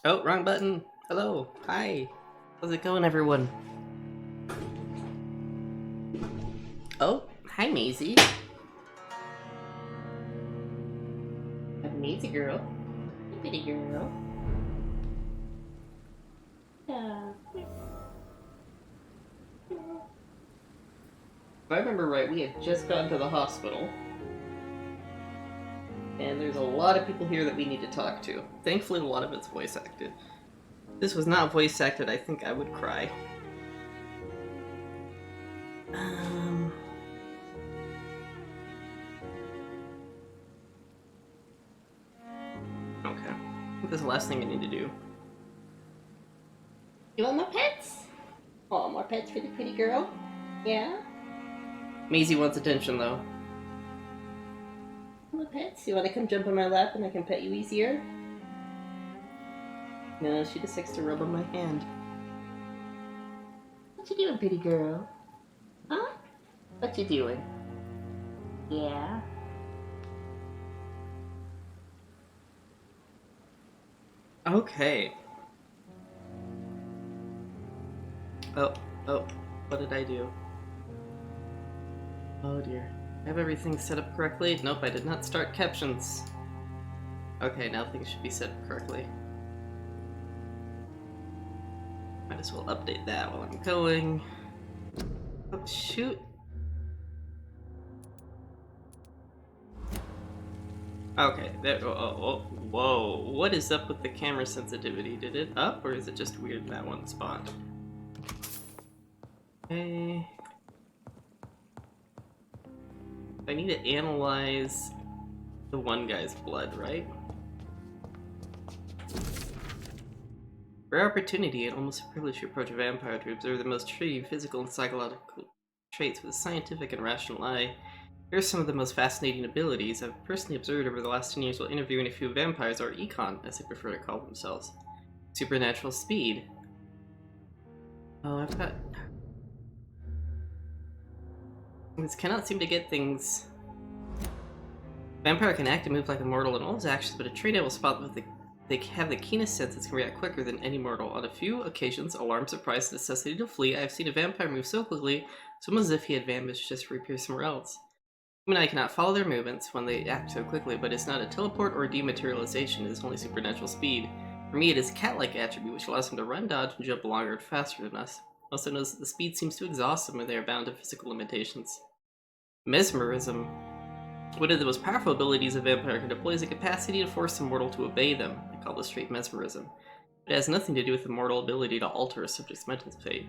Oh, wrong button. Hello. Hi. How's it going, everyone? Oh, hi, Maisie. A Maisie girl. A pretty girl. Yeah. If I remember right, we had just gotten to the hospital. And there's a lot of people here that we need to talk to. Thankfully, a lot of it's voice acted. If this was not voice acted, I think I would cry. Okay. I think that's the last thing I need to do. You want more pets? Oh, more pets for the pretty girl? Yeah? Maisie wants attention, though. More pets? You want to come jump on my lap and I can pet you easier? No, she just likes to rub on my hand. What you doing, pretty girl? Huh? What you doing? Yeah? Okay. Oh, what did I do? Oh dear. I have everything set up correctly? Nope, I did not start captions. Okay, now things should be set up correctly. Might as well update that while I'm going. Oh, shoot. Okay, there. Whoa. What is up with the camera sensitivity? Did it up, or is it just weird in that one spot? Okay. I need to analyze the one guy's blood, right? Rare opportunity and almost a privilege to approach a vampire to observe the most intriguing physical and psychological traits with a scientific and rational eye. Here are some of the most fascinating abilities I've personally observed over the last 10 years while interviewing a few vampires, or econ, as they prefer to call themselves. Supernatural speed. Oh, I've got... This cannot seem to get things... Vampire can act and move like a mortal in all his actions, but a trained eye will spot that they have the keenest senses, can react quicker than any mortal. On a few occasions, alarm, surprise, and necessity to flee, I have seen a vampire move so quickly, it's almost as if he had vanished just to reappear somewhere else. Human eye cannot follow their movements when they act so quickly, but it's not a teleport or dematerialization, it is only supernatural speed. For me, it is a cat-like attribute which allows them to run, dodge, and jump longer and faster than us. Also notice that the speed seems to exhaust them when they are bound to physical limitations. Mesmerism. One of the most powerful abilities a vampire can deploy is the capacity to force a mortal to obey them. I call this trait mesmerism. It has nothing to do with the mortal ability to alter a subject's mental fate.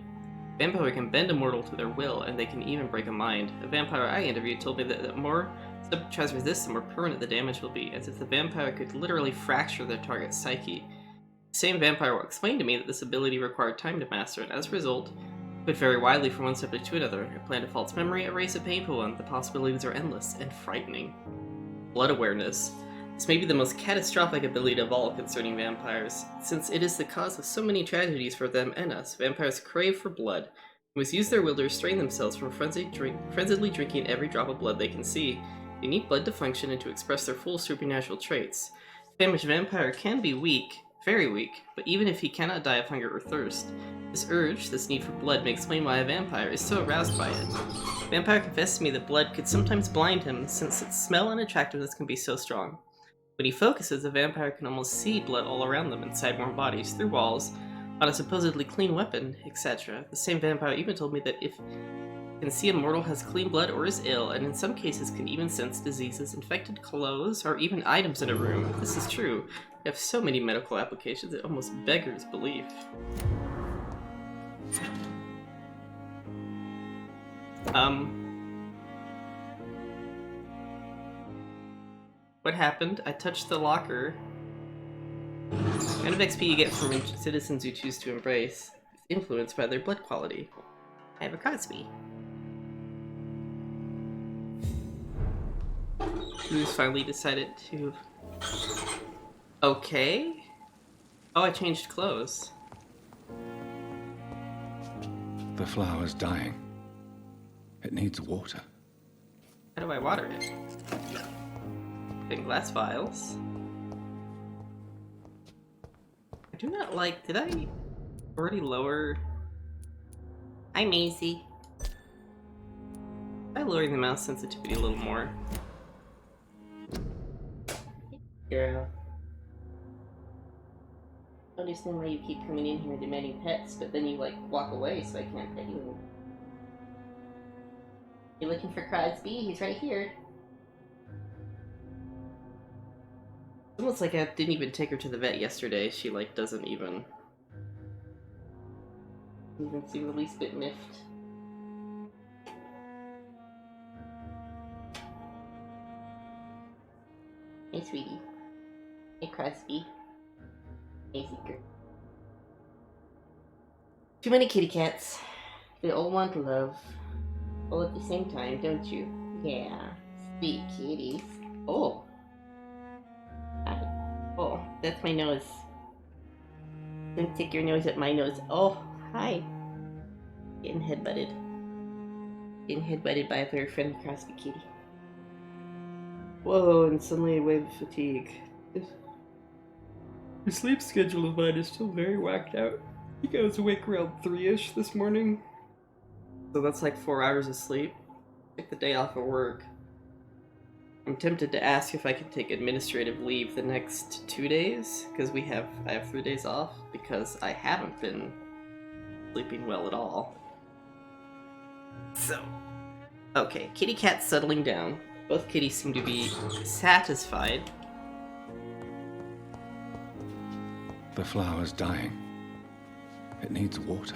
A vampire can bend a mortal to their will, and they can even break a mind. A vampire I interviewed told me that the more the subject tries to resist, the more permanent the damage will be, as if the vampire could literally fracture their target's psyche. The same vampire will explain to me that this ability required time to master, and as a result, could vary widely from one subject to another. Implant a false memory, erase a painful one. The possibilities are endless and frightening. Blood awareness. This may be the most catastrophic ability of all concerning vampires, since it is the cause of so many tragedies for them and us. Vampires crave for blood, and must use their will to restrain themselves from frenziedly drinking every drop of blood they can see. They need blood to function and to express their full supernatural traits. A famished vampire can be weak, very weak, but even if he cannot die of hunger or thirst, this urge, this need for blood, may explain why a vampire is so aroused by it. A vampire confessed to me that blood could sometimes blind him, since its smell and attractiveness can be so strong. When he focuses, a vampire can almost see blood all around them, inside warm bodies, through walls, on a supposedly clean weapon, etc. The same vampire even told me that if he can see a mortal has clean blood or is ill, and in some cases can even sense diseases, infected clothes, or even items in a room. If this is true, we have so many medical applications it almost beggars belief. What happened? I touched the locker. The kind of XP you get from citizens you choose to embrace is influenced by their blood quality. I have a Cosby. Who's finally decided to... Okay? Oh, I changed clothes. The flower's dying. It needs water. How do I water it? In glass vials. I do not like... Did I already lower... Hi, Maisie. I lowered the mouse sensitivity a little more. Girl. I don't understand why you keep coming in here demanding pets, but then you, like, walk away so I can't pet you. You looking for Crosby? He's right here. It's almost like I didn't even take her to the vet yesterday. She, like, doesn't even seem the least bit miffed. Hey, sweetie. Hey, Crosby. Hey, Seeker. Too many kitty cats. They all want love. All at the same time, don't you? Yeah. Sweet kitties. Oh. Hi. Oh, that's my nose. Don't stick your nose at my nose. Oh, hi. Getting headbutted. Getting headbutted by a very friendly Crosby kitty. Whoa, and suddenly a wave of fatigue. The sleep schedule of mine is still very whacked out. I think I was awake around 3-ish this morning. So that's like 4 hours of sleep. Took the day off of work. I'm tempted to ask if I could take administrative leave the next 2 days, because I have 3 days off, because I haven't been sleeping well at all. So, okay, kitty cat's settling down. Both kitties seem to be satisfied. The flower's dying. It needs water.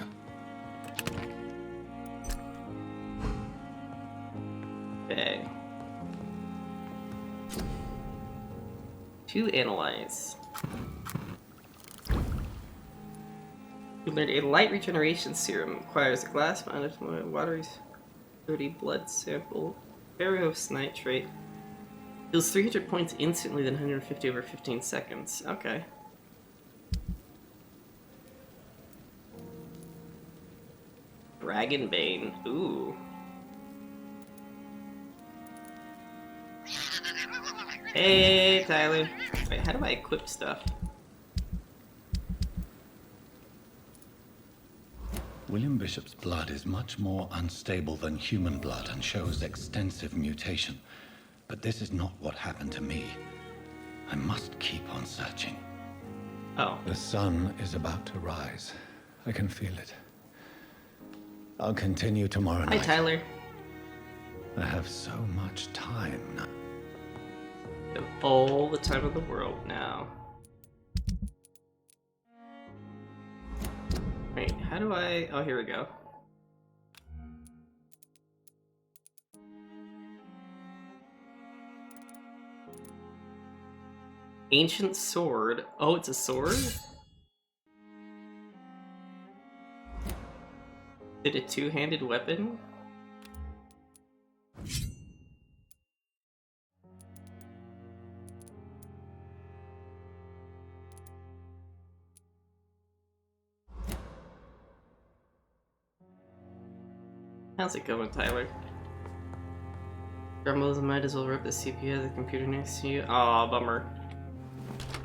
Okay. To analyze. We learned a light regeneration serum requires a glass amount of watery, dirty blood sample. Ferrous nitrate. Deals 300 points instantly, then 150 over 15 seconds. Okay. Dragonbane. Ooh. Hey, Tyler. Wait, how do I equip stuff? William Bishop's blood is much more unstable than human blood and shows extensive mutation. But this is not what happened to me. I must keep on searching. Oh. The sun is about to rise. I can feel it. I'll continue tomorrow night. Hi, Tyler. I have so much time now. I have all the time of the world now. Wait, how do I... Oh, here we go. Ancient sword. Oh, it's a sword? Is it a two-handed weapon? How's it going, Tyler? Grumbles, I might as well rip the CPU of the computer next to you. Aw, bummer.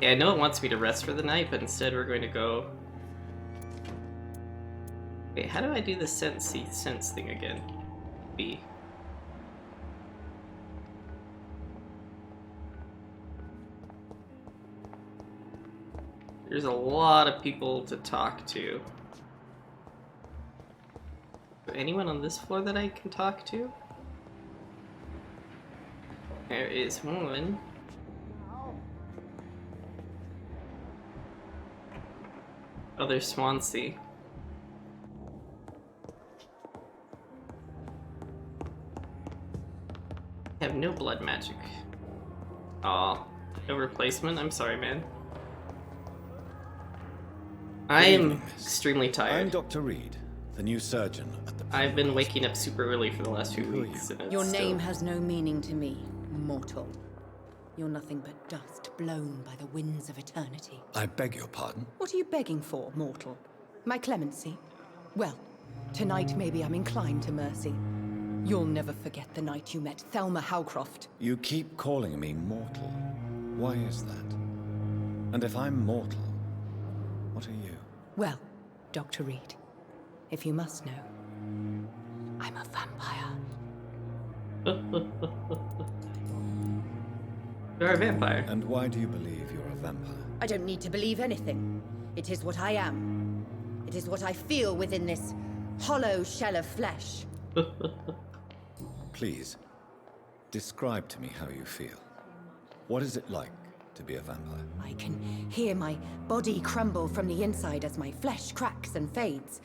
Yeah, I know it wants me to rest for the night, but instead we're going to go... Wait, how do I do the sense thing again? B. There's a lot of people to talk to. Is there anyone on this floor that I can talk to? There is one. Oh, there's Swansea. I have no blood magic. Aw, no replacement? I'm sorry, man. I am extremely tired. I'm Dr. Reed, the new surgeon at the... I've been waking up super early for the last few weeks. And Your name has no meaning to me, mortal. You're nothing but dust blown by the winds of eternity. I beg your pardon? What are you begging for, mortal? My clemency? Well, tonight maybe I'm inclined to mercy. You'll never forget the night you met Thelma Howcroft. You keep calling me mortal. Why is that? And if I'm mortal, What are you? Well, Dr. Reed, if you must know, I'm a vampire. You're a vampire. And why do you believe you're a vampire? I don't need to believe anything. It is what I am. It is what I feel within this hollow shell of flesh. Please, describe to me how you feel. What is it like to be a vampire? I can hear my body crumble from the inside as my flesh cracks and fades.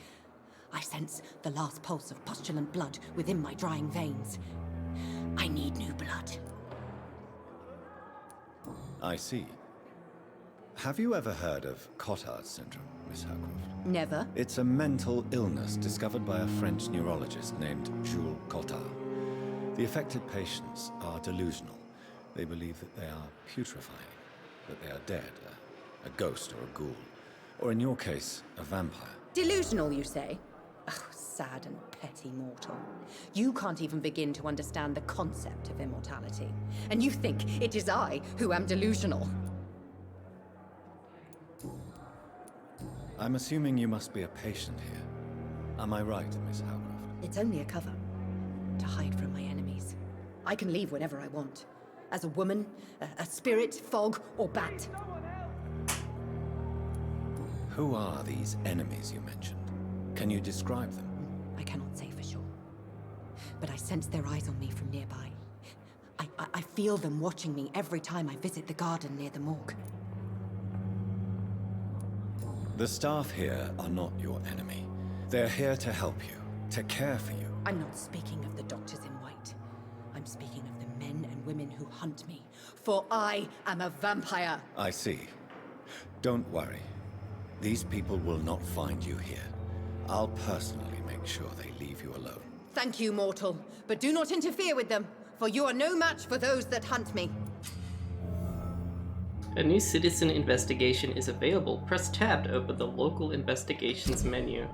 I sense the last pulse of pustulant blood within my drying veins. I need new blood. I see. Have you ever heard of Cottage Syndrome, Miss Howcroft? Never. It's a mental illness discovered by a French neurologist named Jules Cotard. The affected patients are delusional. They believe that they are putrefying, that they are dead, a ghost or a ghoul, or in your case, a vampire. Delusional, you say? Oh, sad and petty mortal. You can't even begin to understand the concept of immortality. And you think it is I who am delusional. I'm assuming you must be a patient here. Am I right, Miss Howcroft? It's only a cover. To hide from my enemies. I can leave whenever I want. As a woman, a spirit, fog, or bat. Who are these enemies you mentioned? Can you describe them? I cannot say for sure. But I sense their eyes on me from nearby. I feel them watching me every time I visit the garden near the morgue. The staff here are not your enemy. They're here to help you, to care for you. I'm not speaking of the doctors in white. I'm speaking of the men and women who hunt me. For I am a vampire. I see. Don't worry. These people will not find you here. I'll personally make sure they leave you alone. Thank you, mortal. But do not interfere with them, for you are no match for those that hunt me. A new citizen investigation is available. Press tab to open the local investigations menu.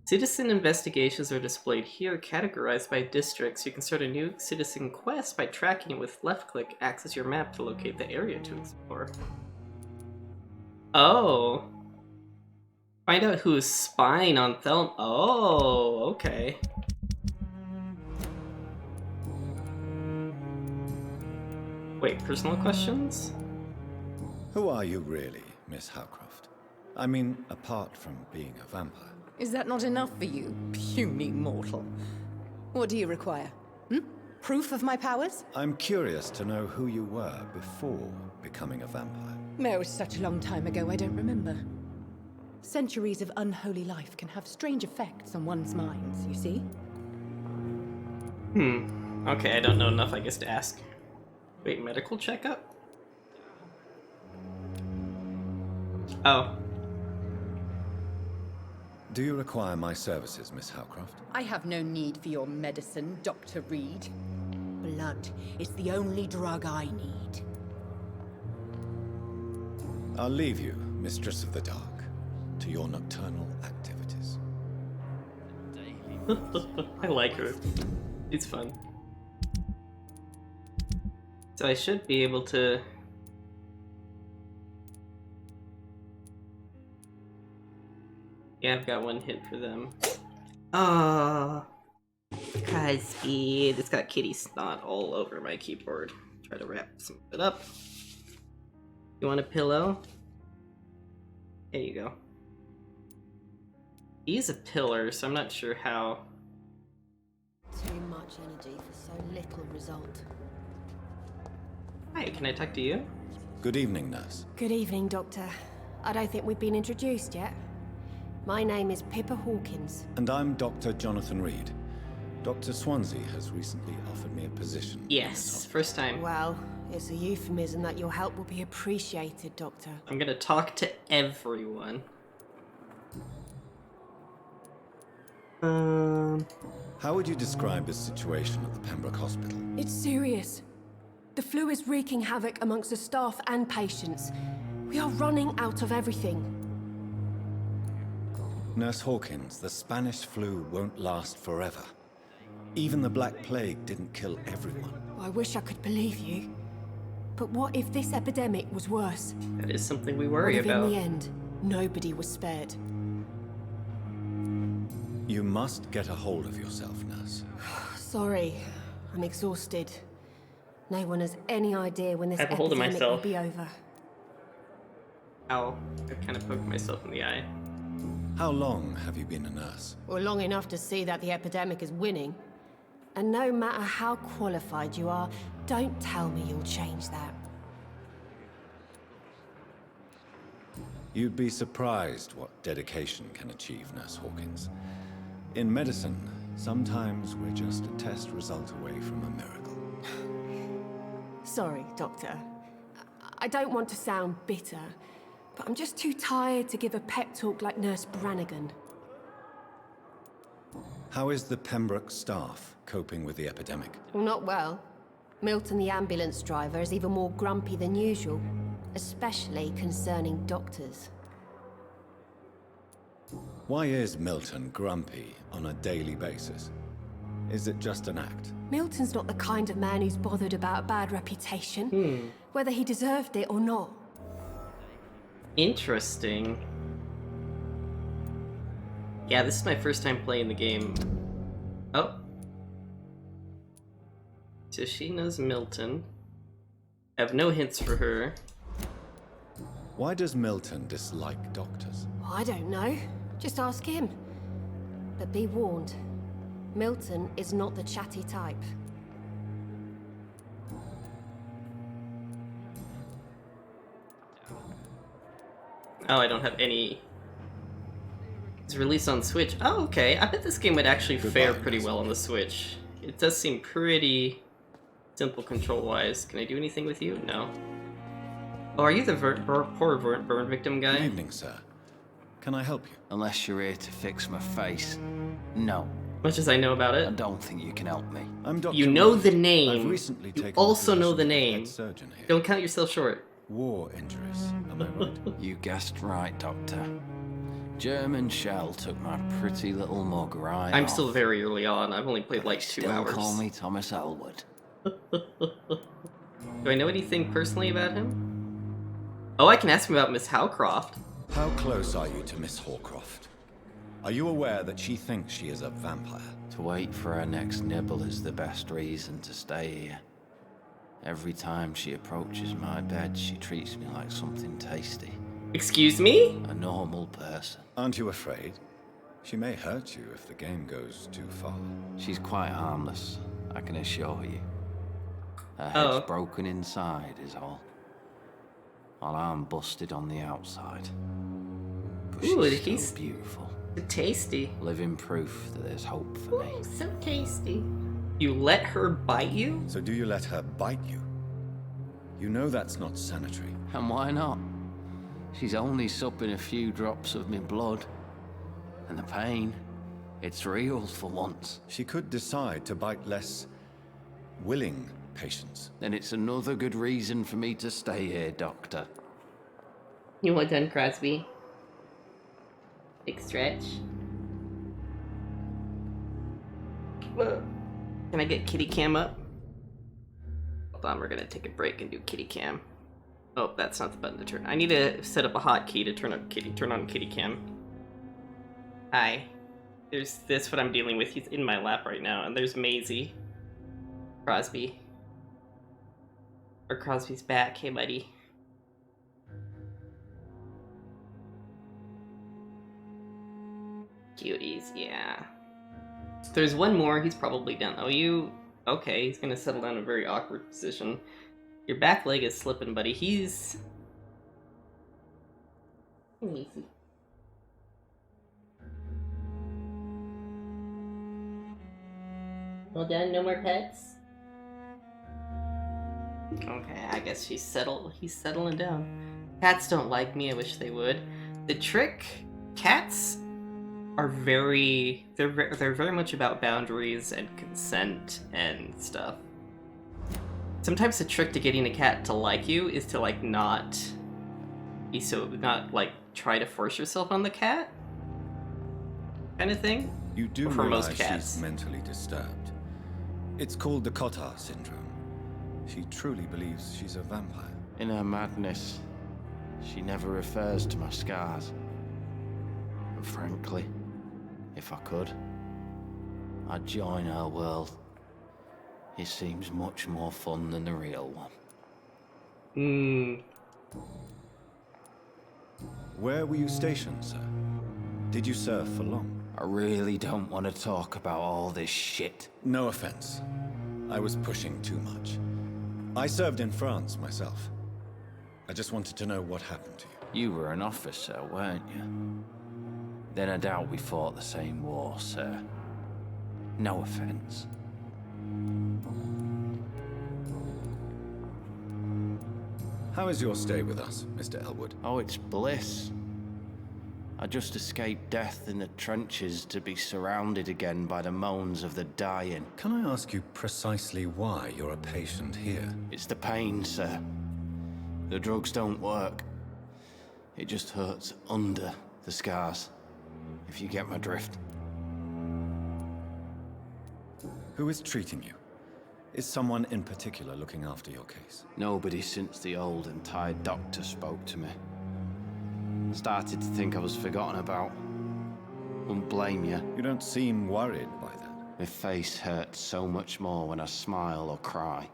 Citizen investigations are displayed here, categorized by districts. You can start a new citizen quest by tracking it with left click. Access your map to locate the area to explore. Oh. Find out who is spying on Thelma. Oh, okay. Wait, personal questions? Who are you really, Miss Howcroft? I mean, apart from being a vampire. Is that not enough for you, puny mortal? What do you require? Proof of my powers? I'm curious to know who you were before becoming a vampire. It was such a long time ago, I don't remember. Centuries of unholy life can have strange effects on one's minds, you see? Okay, I don't know enough, I guess, to ask. Wait, medical checkup? Oh. Do you require my services, Miss Howcroft? I have no need for your medicine, Dr. Reed. Blood is the only drug I need. I'll leave you, Mistress of the Dark, to your nocturnal activities. I like her. It's fun. So I should be able to... Yeah, I've got one hit for them. Oh, Cosby. It's got kitty snot all over my keyboard. Try to wrap some of it up. You want a pillow? There you go. He's a pillar, so I'm not sure how. Too much energy for so little result. Hi, can I talk to you? Good evening, nurse. Good evening, Doctor. I don't think we've been introduced yet. My name is Pippa Hawkins. And I'm Dr. Jonathan Reed. Dr. Swansea has recently offered me a position. Yes, first time. Well, it's a euphemism that your help will be appreciated, Doctor. I'm gonna talk to everyone. How would you describe the situation at the Pembroke Hospital? It's serious. The flu is wreaking havoc amongst the staff and patients. We are running out of everything. Nurse Hawkins, the Spanish flu won't last forever. Even the Black Plague didn't kill everyone. I wish I could believe you. But what if this epidemic was worse? That is something we What worry if about. in the end, nobody was spared. You must get a hold of yourself, nurse. Sorry, I'm exhausted. No one has any idea when this I have a hold of epidemic will myself. be over. Ow. I kind of poked myself in the eye. How long have you been a nurse? Well, long enough to see that the epidemic is winning. And no matter how qualified you are, don't tell me you'll change that. You'd be surprised what dedication can achieve, Nurse Hawkins. In medicine, sometimes we're just a test result away from a miracle. Sorry, Doctor. I don't want to sound bitter, but I'm just too tired to give a pep talk like Nurse Brannigan. How is the Pembroke staff coping with the epidemic? Well, not well. Milton, the ambulance driver, is even more grumpy than usual, especially concerning doctors. Why is Milton grumpy on a daily basis? Is it just an act? Milton's not the kind of man who's bothered about a bad reputation, whether he deserved it or not. Interesting. Yeah, this is my first time playing the game. Oh. So she knows Milton. I have no hints for her. Why does Milton dislike doctors? Well, I don't know. Just ask him. But be warned, Milton is not the chatty type. Oh, I don't have any. It's released on Switch. Oh, okay. I bet this game would actually fare pretty well on the Switch. It does seem pretty simple control-wise. Can I do anything with you? No. Oh, are you the poor burn victim guy? Good evening, sir. Can I help you? Unless you're here to fix my face. No, Much as I know about I it. don't think you can help me. I'm Dr. You know Reed. the name. I've recently You taken also the know the position of name. head surgeon here. Don't count yourself short. War injuries, am I right? You guessed right, Doctor. German shell took my pretty little mug right I'm off. still very early on. I've only played But like they 2 still hours. call me Thomas Elwood. Do I know anything personally about him? Oh, I can ask him about Miss Howcroft. How close are you to Miss Hawcroft? Are you aware that she thinks she is a vampire? To wait for her next nibble is the best reason to stay here. Every time she approaches my bed, she treats me like something tasty. Excuse me? A normal person. Aren't you afraid? She may hurt you if the game goes too far. She's quite harmless, I can assure you. Her head's Oh. broken inside is all. While I'm busted on the outside. But Ooh, she's he's- still beautiful. Tasty. Living proof that there's hope for me. Ooh, so tasty. You let her bite you? So do you let her bite you? You know that's not sanitary. And why not? She's only supping a few drops of me blood. And the pain, it's real for once. She could decide to bite less willing patients. Then it's another good reason for me to stay here, Doctor. You want done, Crosby? Big stretch. Can I get kitty cam up? Hold on, we're gonna take a break and do kitty cam. Oh, that's not the button to turn. I need to set up a hotkey to turn on kitty cam. Hi. There's this what I'm dealing with. He's in my lap right now, and there's Maisie. Crosby. Or Crosby's back. Hey, buddy. Cuties, yeah. There's one more. He's probably done. Oh, you... Okay, he's gonna settle down in a very awkward position. Your back leg is slipping, buddy. He's... Easy. Well done, no more pets? Okay, I guess he's settling down. Cats don't like me, I wish they would. The trick, cats are they're very much about boundaries and consent and stuff. Sometimes the trick to getting a cat to like you is to like not try to force yourself on the cat, kind of thing. You do For most realize cats. she's mentally disturbed. It's called the Cottage Syndrome. She truly believes she's a vampire. In her madness, She never refers to my scars. And frankly, if I could, I'd join her world. It seems much more fun than the real one. Where were you stationed, sir? Did you serve for long? I really don't want to talk about all this shit. No offense. I was pushing too much. I served in France myself. I just wanted to know what happened to you. You were an officer, weren't you? Then I doubt we fought the same war, sir. No offense. How is your stay with us, Mr. Elwood? Oh, it's bliss. I just escaped death in the trenches to be surrounded again by the moans of the dying. Can I ask you precisely why you're a patient here? It's the pain, sir. The drugs don't work. It just hurts under the scars, if you get my drift. Who is treating you? Is someone in particular looking after your case? Nobody since the old and tired doctor spoke to me. Started to think I was forgotten about. Wouldn't blame you. You don't seem worried by that. My face hurts so much more when I smile or cry.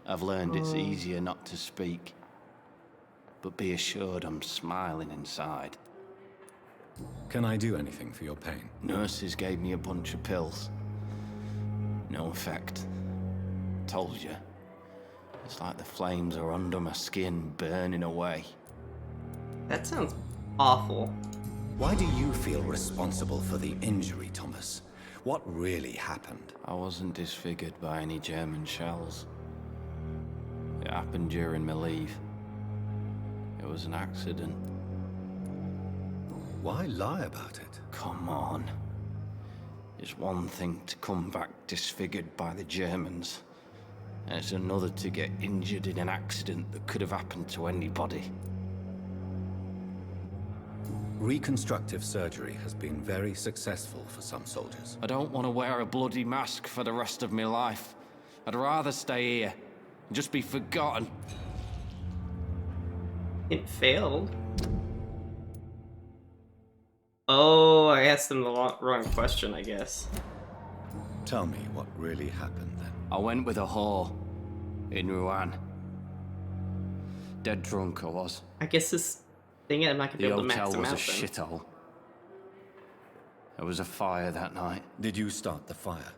I've learned it's easier not to speak. But be assured I'm smiling inside. Can I do anything for your pain? Nurses gave me a bunch of pills. No effect. Told you. It's like the flames are under my skin, burning away. That sounds awful. Why do you feel responsible for the injury, Thomas? What really happened? I wasn't disfigured by any German shells. It happened during my leave. It was an accident. Why lie about it? Come on. It's one thing to come back disfigured by the Germans, and it's another to get injured in an accident that could have happened to anybody. Reconstructive surgery has been very successful for some soldiers. I don't want to wear a bloody mask for the rest of my life. I'd rather stay here and just be forgotten. It failed. Oh, I asked them the wrong question, I guess. Tell me what really happened then. I went with a whore in Rouen. Dead drunk I was. I guess this thing I'm not gonna be The able to max hotel them was a out then. shithole. There was a fire that night. Did you start the fire?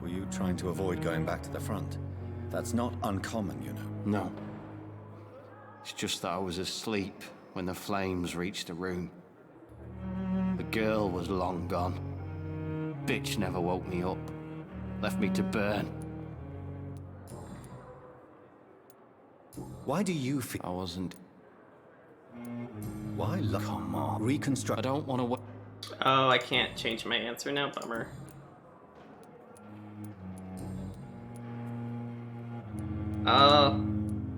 Were you trying to avoid going back to the front? That's not uncommon, you know. No. It's just that I was asleep when the flames reached the room. The girl was long gone. Bitch never woke me up. Left me to burn. Why do you feel... I wasn't... Why Come on. I reconstruct... don't want to... Oh, I can't change my answer now, bummer. Oh,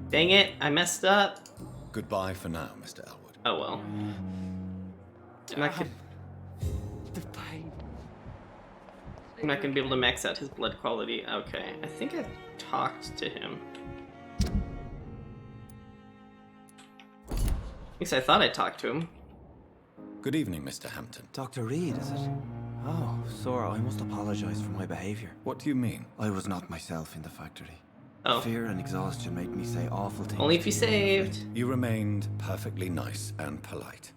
dang it, I messed up. Goodbye for now, Mr. Elwood. Oh well. I'm not gonna, The pain. I'm not gonna be able to max out his blood quality. Okay, I think I talked to him. At least I thought I talked to him. Good evening, Mr. Hampton. Dr. Reed, is it? Oh, sir, I must apologize for my behavior. What do you mean? I was not myself in the factory. Oh, Fear and exhaustion made me say awful things. only if you to saved. You remained perfectly nice and polite.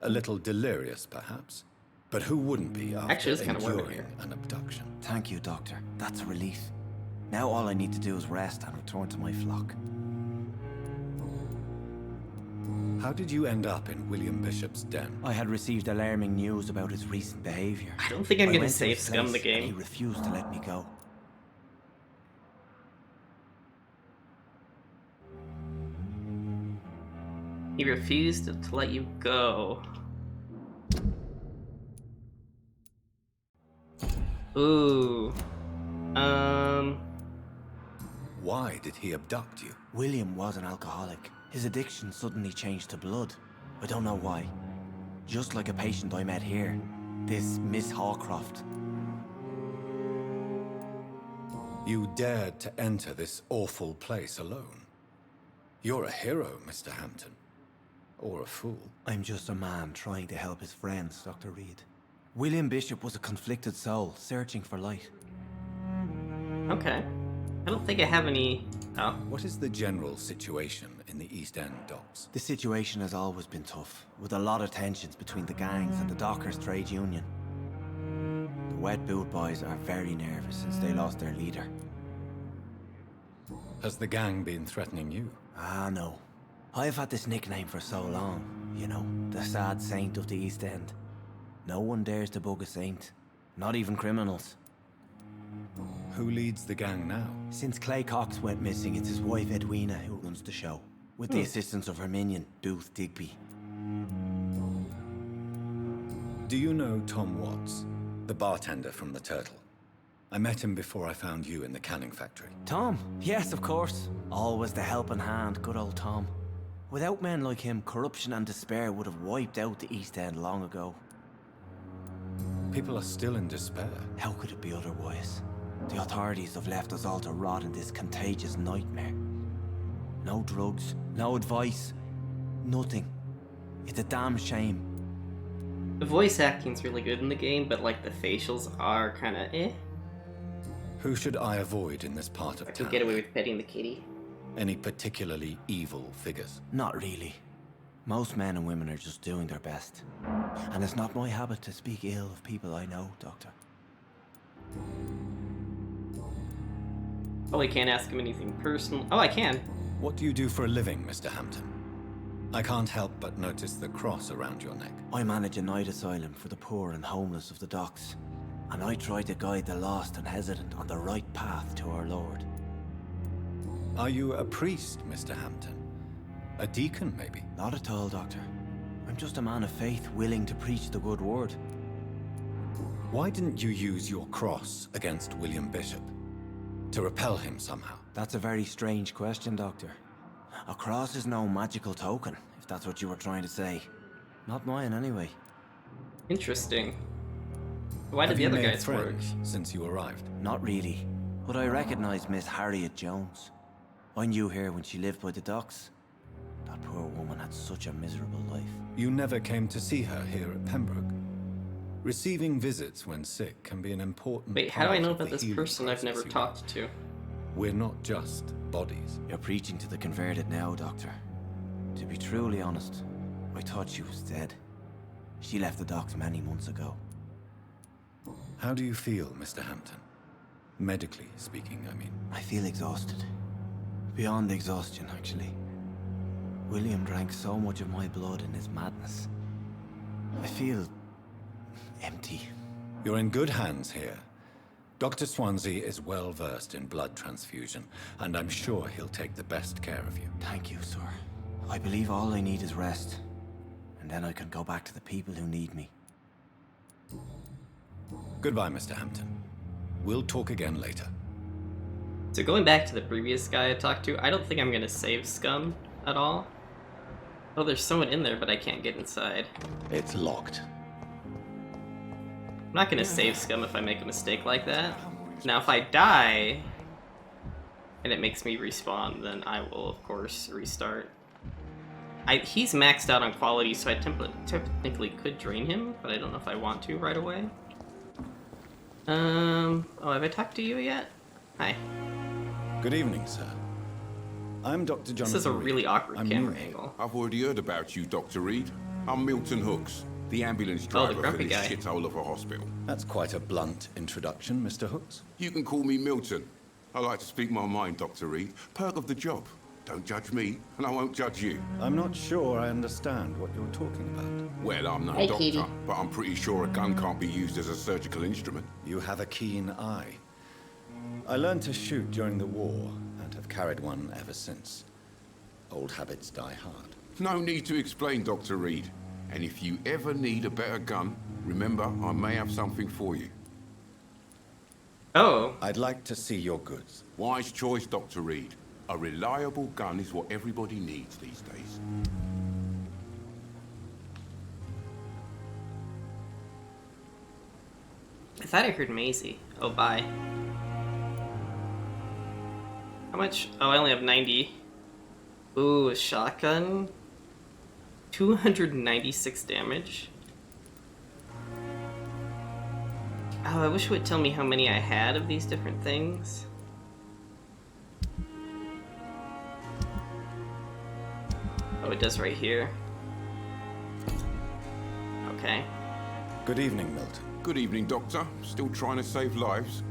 A little delirious, perhaps. But who wouldn't be after Actually, it's kinda warm in enduring here. an abduction? Thank you, Doctor. That's a relief. Now all I need to do is rest and return to my flock. How did you end up in William Bishop's den? I had received alarming news about his recent behavior. I don't think I'm I gonna went to save his Scum the place, and he game. refused to let me go. He refused to let you go. Ooh. Why did he abduct you? William was an alcoholic. His addiction suddenly changed to blood. I don't know why. Just like a patient I met here. This Miss Hawcroft. You dared to enter this awful place alone. You're a hero, Mr. Hampton. Or a fool. I'm just a man trying to help his friends, Dr. Reed. William Bishop was a conflicted soul, searching for light. Okay. I don't think I have any... Oh. What is the general situation in the East End docks? The situation has always been tough, with a lot of tensions between the gangs and the Dockers Trade Union. The Wet Boot Boys are very nervous since they lost their leader. Has the gang been threatening you? Ah, no. I've had this nickname for so long, you know, the sad saint of the East End. No one dares to bug a saint, not even criminals. Who leads the gang now? Since Clay Cox went missing, it's his wife Edwina who runs the show, with the assistance of her minion, Dooth Digby. Do you know Tom Watts, the bartender from the Turtle? I met him before I found you in the canning factory. Tom? Yes, of course. Always the helping hand, good old Tom. Without men like him, corruption and despair would have wiped out the East End long ago. People are still in despair. How could it be otherwise? The authorities have left us all to rot in this contagious nightmare. No drugs, no advice, nothing. It's a damn shame. The voice acting's really good in the game, but like the facials are kind of eh. Who should I avoid in this part of I town? can get away with petting the kitty. Any particularly evil figures? Not really. Most men and women are just doing their best. And it's not my habit to speak ill of people I know, Doctor. Oh, I can't ask him anything personal. Oh, I can. What do you do for a living, Mr. Hampton? I can't help but notice the cross around your neck. I manage a night asylum for the poor and homeless of the docks. And I try to guide the lost and hesitant on the right path to our Lord. Are you a priest, Mr. Hampton? A deacon, maybe? Not at all, Doctor. I'm just a man of faith willing to preach the good word. Why didn't you use your cross against William Bishop? To repel him somehow? That's a very strange question, Doctor. A cross is no magical token, if that's what you were trying to say. Not mine, anyway. Interesting. Why did Have the you other made guys work? friends since you arrived? Not really. But I recognize Miss Harriet Jones. I knew her when she lived by the docks. That poor woman had such a miserable life. You never came to see her here at Pembroke. Receiving visits when sick can be an important Wait, how do I part know of the about this healing person I've process, never you know. talked to? We're not just bodies. You're preaching to the converted now, Doctor. To be truly honest, I thought she was dead. She left the docks many months ago. How do you feel, Mr. Hampton? Medically speaking, I mean. I feel exhausted. Beyond exhaustion, actually. William drank so much of my blood in his madness. I feel empty. You're in good hands here. Dr. Swansea is well versed in blood transfusion, and I'm sure he'll take the best care of you. Thank you, sir. I believe all I need is rest. And then I can go back to the people who need me. Goodbye, Mr. Hampton. We'll talk again later. So going back to the previous guy I talked to, I don't think I'm gonna save Scum at all. Oh, there's someone in there, but I can't get inside. It's locked. I'm not gonna save Scum if I make a mistake like that. Now, if I die, and it makes me respawn, then I will, of course, restart. He's maxed out on quality, so I technically could drain him, but I don't know if I want to right away. Oh, have I talked to you yet? Hi. Good evening, sir. I'm Dr. Jonathan This is a Reed. really awkward I'm camera new here. angle. I've already heard about you, Dr. Reed. I'm Milton Hooks, the ambulance the driver for grumpy this guy. shithole of a hospital. That's quite a blunt introduction, Mr. Hooks. You can call me Milton. I like to speak my mind, Dr. Reed. Perk of the job. Don't judge me, and I won't judge you. I'm not sure I understand what you're talking about. Well, I'm no Hey, doctor, Kitty. but I'm pretty sure a gun can't be used as a surgical instrument. You have a keen eye. I learned to shoot during the war, and have carried one ever since. Old habits die hard. No need to explain, Dr. Reed. And if you ever need a better gun, remember, I may have something for you. Oh, I'd like to see your goods. Wise choice, Dr. Reed. A reliable gun is what everybody needs these days. I thought I heard Maisie. Oh, bye. How much? Oh, I only have 90. Ooh, a shotgun? 296 damage. Oh, I wish it would tell me how many I had of these different things. Oh, it does right here. Okay. Good evening, Milton. Good evening, Doctor. Still trying to save lives?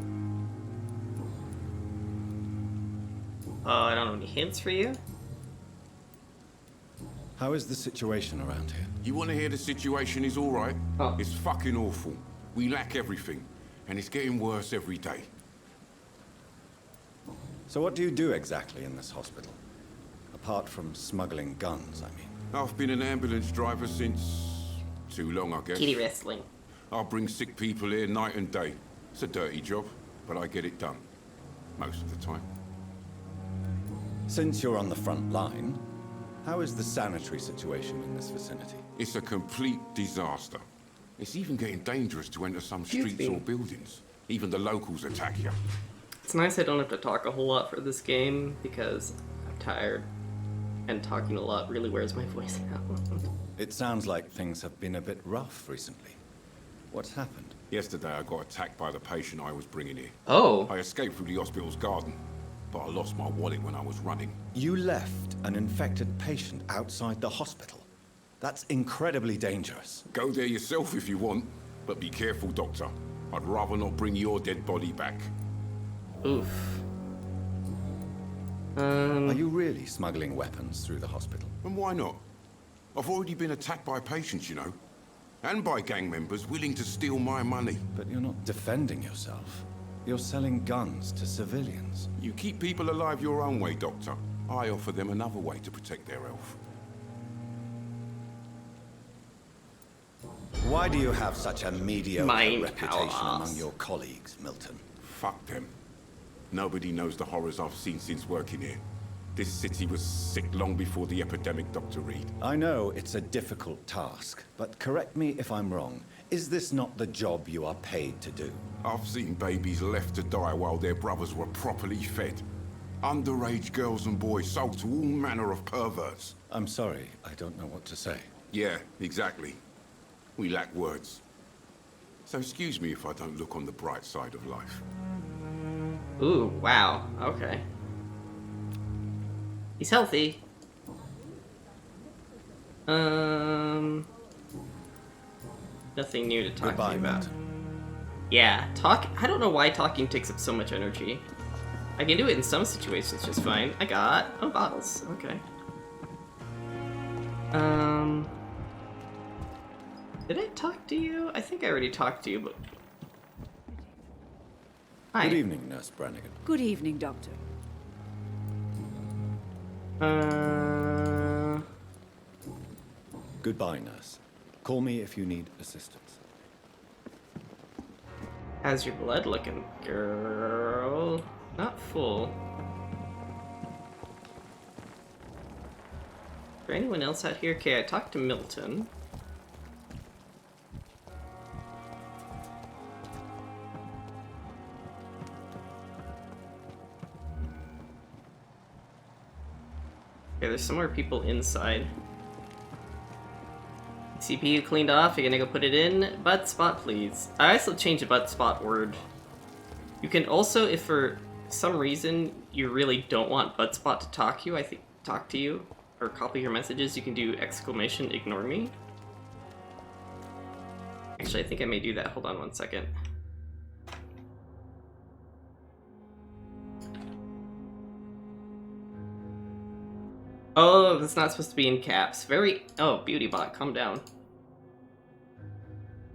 Oh, I don't have any hints for you. How is the situation around here? You want to hear the situation is all right? Oh. It's fucking awful. We lack everything, and it's getting worse every day. So what do you do exactly in this hospital? Apart from smuggling guns, I mean. I've been an ambulance driver since... too long, I guess. Kitty wrestling. I bring sick people here night and day. It's a dirty job, but I get it done. Most of the time. Since you're on the front line, how is the sanitary situation in this vicinity? It's a complete disaster. It's even getting dangerous to enter some streets or buildings. Even the locals attack you. It's nice I don't have to talk a whole lot for this game because I'm tired. And talking a lot really wears my voice out. It sounds like things have been a bit rough recently. What's happened? Yesterday I got attacked by the patient I was bringing here. Oh. I escaped through the hospital's garden, but I lost my wallet when I was running. You left an infected patient outside the hospital. That's incredibly dangerous. Go there yourself if you want, but be careful, Doctor. I'd rather not bring your dead body back. Oof. Are you really smuggling weapons through the hospital? And why not? I've already been attacked by patients, you know. And by gang members willing to steal my money. But you're not defending yourself. You're selling guns to civilians. You keep people alive your own way, Doctor. I offer them another way to protect their health. Why do you have such a mediocre Mind reputation power. among your colleagues, Milton? Fuck them. Nobody knows the horrors I've seen since working here. This city was sick long before the epidemic, Dr. Reed. I know it's a difficult task, but correct me if I'm wrong. Is this not the job you are paid to do? I've seen babies left to die while their brothers were properly fed. Underage girls and boys sold to all manner of perverts. I'm sorry, I don't know what to say. Yeah, exactly. We lack words. So excuse me if I don't look on the bright side of life. Ooh, wow. Okay. He's healthy. Nothing new to talk to Goodbye, you about. Milton. Yeah, I don't know why talking takes up so much energy. I can do it in some situations just fine. I got... oh, bottles. Okay. Did I talk to you? I think I already talked to you, but... Hi. Good evening, Nurse Brannigan. Good evening, Doctor. Goodbye, Nurse. Call me if you need assistance. How's your blood looking, girl? Not full. Is there anyone else out here? Okay, I talked to Milton. Okay, there's some more people inside. CPU cleaned off, you're gonna go put it in. Butt spot, please. I also changed the butt spot word. You can also, if for some reason you really don't want butt spot to talk to you, or copy your messages, you can do exclamation ignore me. Actually, I think I may do that. Hold on one second. Oh, that's not supposed to be in caps. Oh, beauty bot, calm down.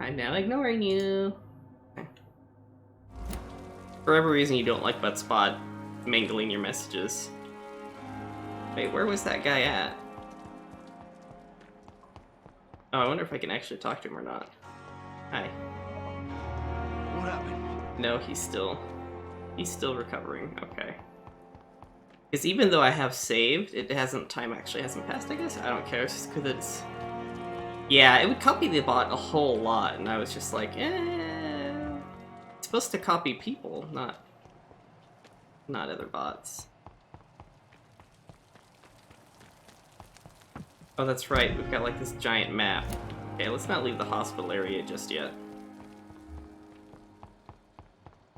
I'm now ignoring you. Okay. For whatever reason, you don't like butt spot mangling your messages. Wait, where was that guy at? Oh, I wonder if I can actually talk to him or not. Hi. What happened? No, he's still recovering. Okay. Because even though I have saved, time actually hasn't passed, I guess? I don't care, it's just because it's... Yeah, it would copy the bot a whole lot, and I was just like, It's supposed to copy people, not other bots. Oh, that's right. We've got like this giant map. Okay, let's not leave the hospital area just yet.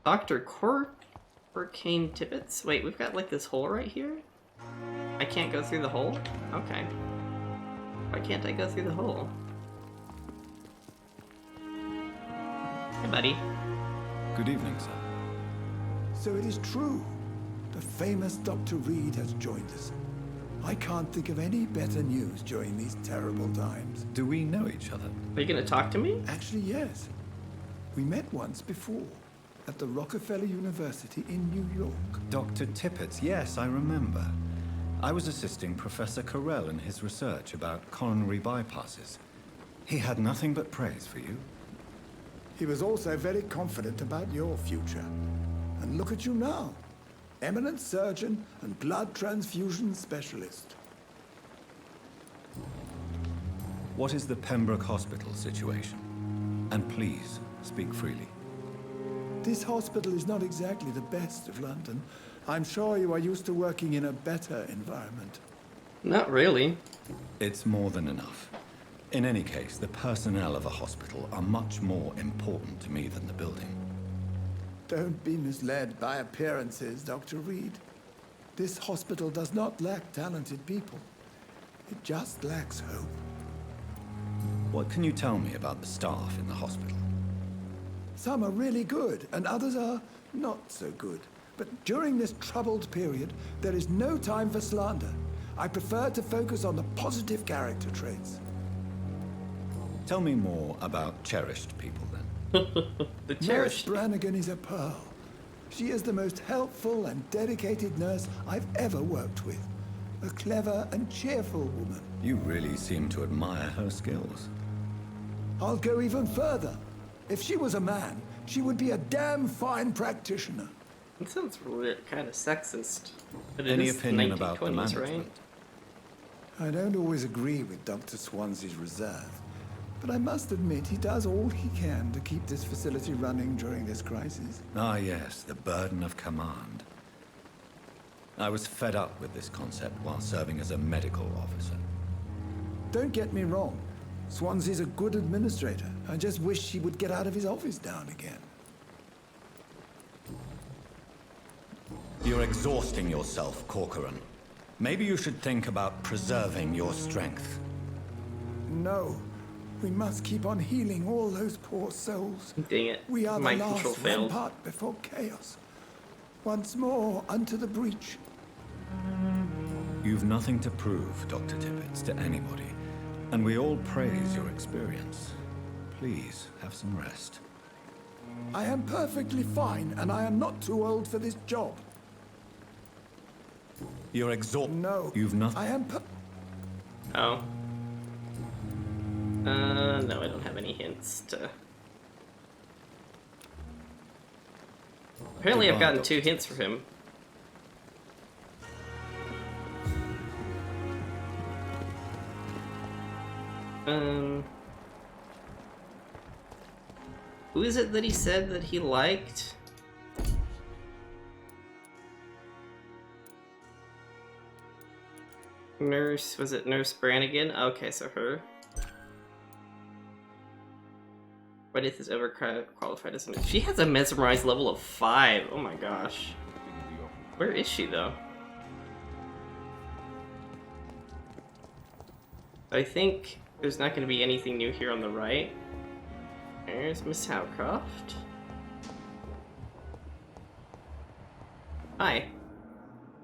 Dr. Corcane Tippets? Wait, we've got like this hole right here? I can't go through the hole? Okay. Why can't I go through the hole? Hey, buddy. Good evening, sir. So it is true. The famous Dr. Reed has joined us. I can't think of any better news during these terrible times. Do we know each other? Are you gonna talk to me? Actually, yes. We met once before, at the Rockefeller University in New York. Dr. Tippett, yes, I remember. I was assisting Professor Carell in his research about coronary bypasses. He had nothing but praise for you. He was also very confident about your future. And look at you now. Eminent surgeon and blood transfusion specialist. What is the Pembroke Hospital situation? And please, speak freely. This hospital is not exactly the best of London. I'm sure you are used to working in a better environment. Not really. It's more than enough. In any case, the personnel of a hospital are much more important to me than the building. Don't be misled by appearances, Dr. Reed. This hospital does not lack talented people. It just lacks hope. What can you tell me about the staff in the hospital? Some are really good, and others are not so good. But during this troubled period, there is no time for slander. I prefer to focus on the positive character traits. Tell me more about cherished people, then. The Nurse cherished. Brannigan is a pearl. She is the most helpful and dedicated nurse I've ever worked with. A clever and cheerful woman. You really seem to admire her skills. I'll go even further. If she was a man, she would be a damn fine practitioner. That sounds really kind of sexist. But it Any is opinion about the 1920s, management? I don't always agree with Dr. Swansea's reserve, but I must admit he does all he can to keep this facility running during this crisis. Ah, yes, the burden of command. I was fed up with this concept while serving as a medical officer. Don't get me wrong. Swansea's a good administrator. I just wish he would get out of his office now and again. You're exhausting yourself, Corcoran. Maybe you should think about preserving your strength. No. We must keep on healing all those poor souls. Dang it. We are the Mind control last failed. rampart before chaos. Once more, unto the breach. You've nothing to prove, Dr. Tippett, to anybody. And we all praise your experience. Please, have some rest. I am perfectly fine, and I am not too old for this job. You're exhausted. No. You've nothing. I am Oh. No, I don't have any hints to... Apparently I've Goodbye, gotten Dr. 2 hints from him. Who is it that he said that he liked? Nurse, was it Nurse Brannigan? Okay, so her. Edith is overqualified as a... She has a mesmerized level of 5. Oh my gosh. Where is she, though? I think there's not going to be anything new here on the right. There's Miss Howcroft. Hi.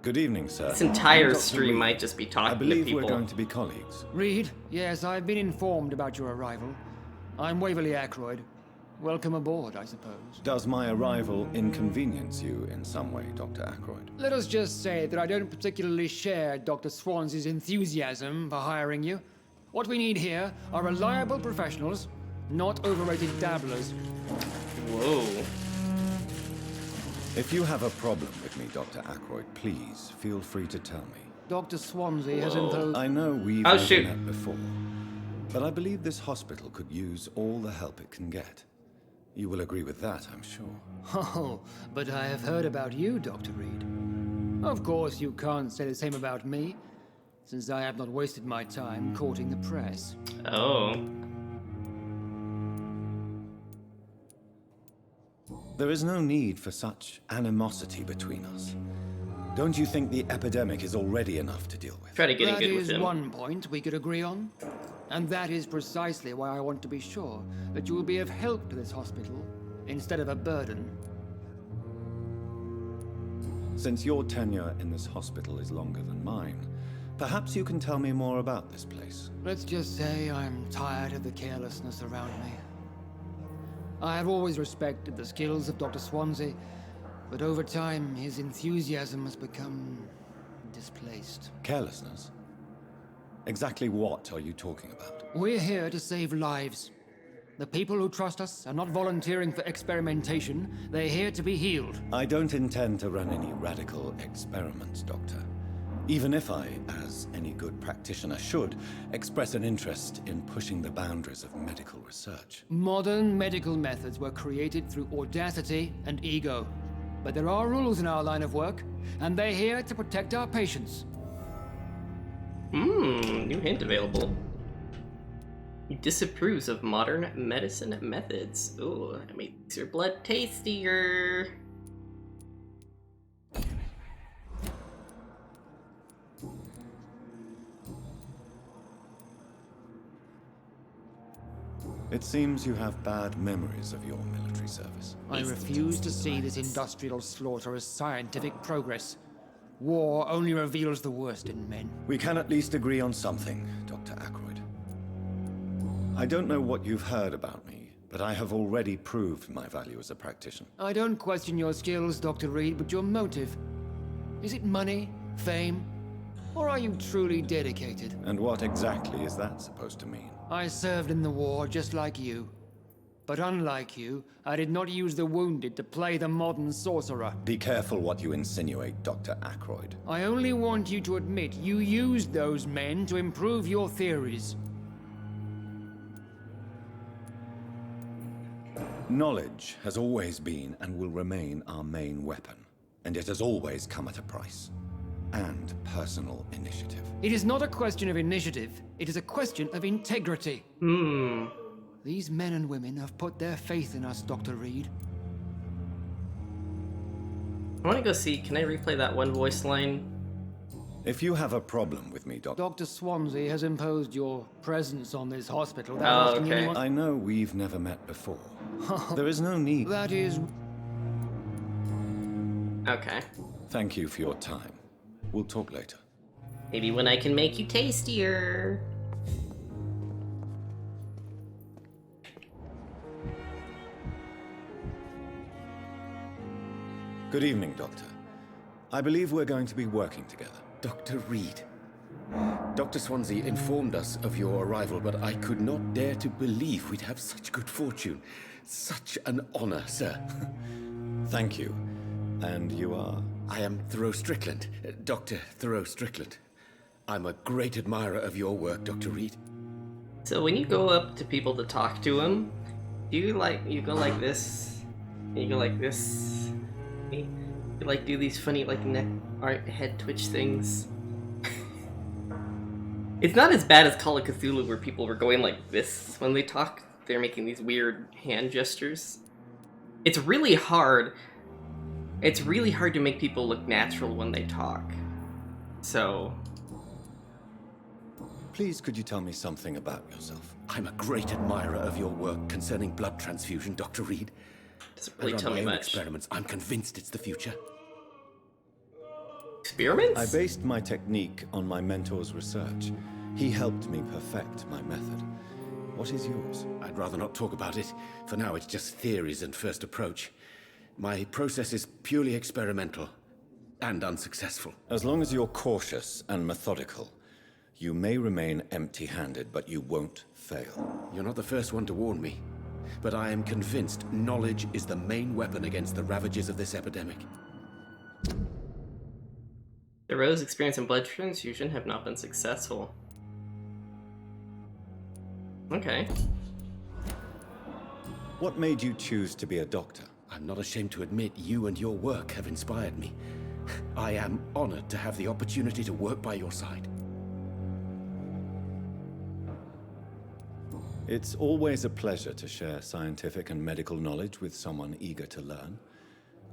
Good evening, sir. This entire Dr. stream Reed. might just be I talking to believe people. we're going to be colleagues. Reed, yes, I've been informed about your arrival. I'm Waverly Ackroyd. Welcome aboard, I suppose. Does my arrival inconvenience you in some way, Dr. Ackroyd? Let us just say that I don't particularly share Dr. Swansea's enthusiasm for hiring you. What we need here are reliable professionals, not overrated dabblers. Whoa. If you have a problem with me, Dr. Ackroyd, please feel free to tell me. Dr. Swansea has Whoa. imposed... I know we've Oh, never shoot. met before, but I believe this hospital could use all the help it can get. You will agree with that, I'm sure. Oh, but I have heard about you, Dr. Reed. Of course, you can't say the same about me. since I have not wasted my time courting the press. Oh. There is no need for such animosity between us. Don't you think the epidemic is already enough to deal with? Try to get That good with is him. one point we could agree on. And that is precisely why I want to be sure that you will be of help to this hospital instead of a burden. Since your tenure in this hospital is longer than mine, perhaps you can tell me more about this place. Let's just say I'm tired of the carelessness around me. I have always respected the skills of Dr. Swansea, but over time his enthusiasm has become displaced. Carelessness? Exactly what are you talking about? We're here to save lives. The people who trust us are not volunteering for experimentation. They're here to be healed. I don't intend to run any radical experiments, Doctor. Even if I, as any good practitioner should, express an interest in pushing the boundaries of medical research. Modern medical methods were created through audacity and ego. But there are rules in our line of work, and they're here to protect our patients. New hint available. He disapproves of modern medicine methods. Ooh, it makes your blood tastier. It seems you have bad memories of your military service. I refuse to see this industrial slaughter as scientific progress. War only reveals the worst in men. We can at least agree on something, Dr. Ackroyd. I don't know what you've heard about me, but I have already proved my value as a practitioner. I don't question your skills, Dr. Reed, but your motive. Is it money, fame, or are you truly dedicated? And what exactly is that supposed to mean? I served in the war just like you. But unlike you, I did not use the wounded to play the modern sorcerer. Be careful what you insinuate, Dr. Ackroyd. I only want you to admit you used those men to improve your theories. Knowledge has always been and will remain our main weapon. And it has always come at a price. And personal initiative. It is not a question of initiative, it is a question of integrity. These men and women have put their faith in us, Dr. Reed. I want to go see, can I replay that one voice line? If you have a problem with me, Doctor... Dr. Swansea has imposed your presence on this hospital. Oh, okay. I know we've never met before. There is no need... That is... Okay. Thank you for your time. We'll talk later. Maybe when I can make you tastier. Good evening, Doctor. I believe we're going to be working together. Dr. Reed. Dr. Swansea informed us of your arrival, but I could not dare to believe we'd have such good fortune. Such an honor, sir. Thank you. And you are? I am Thoreau Strickland, Dr. Thoreau Strickland. I'm a great admirer of your work, Dr. Reed. So when you go up to people to talk to them, do you go like this? You go like this? You like do these funny like neck art head twitch things? It's not as bad as Call of Cthulhu where people were going like this when they talk. They're making these weird hand gestures. It's really hard. It's really hard to make people look natural when they talk. So... Please, could you tell me something about yourself? I'm a great admirer of your work concerning blood transfusion, Dr. Reed. Doesn't really I run tell my me own much. experiments. I'm convinced it's the future. Experiments? I based my technique on my mentor's research. He helped me perfect my method. What is yours? I'd rather not talk about it. For now, it's just theories and first approach. My process is purely experimental and unsuccessful. As long as you're cautious and methodical, you may remain empty-handed, but you won't fail. You're not the first one to warn me, but I am convinced knowledge is the main weapon against the ravages of this epidemic. Thoreau's experience in blood transfusion have not been successful. Okay. What made you choose to be a doctor? I'm not ashamed to admit you and your work have inspired me. I am honored to have the opportunity to work by your side. It's always a pleasure to share scientific and medical knowledge with someone eager to learn.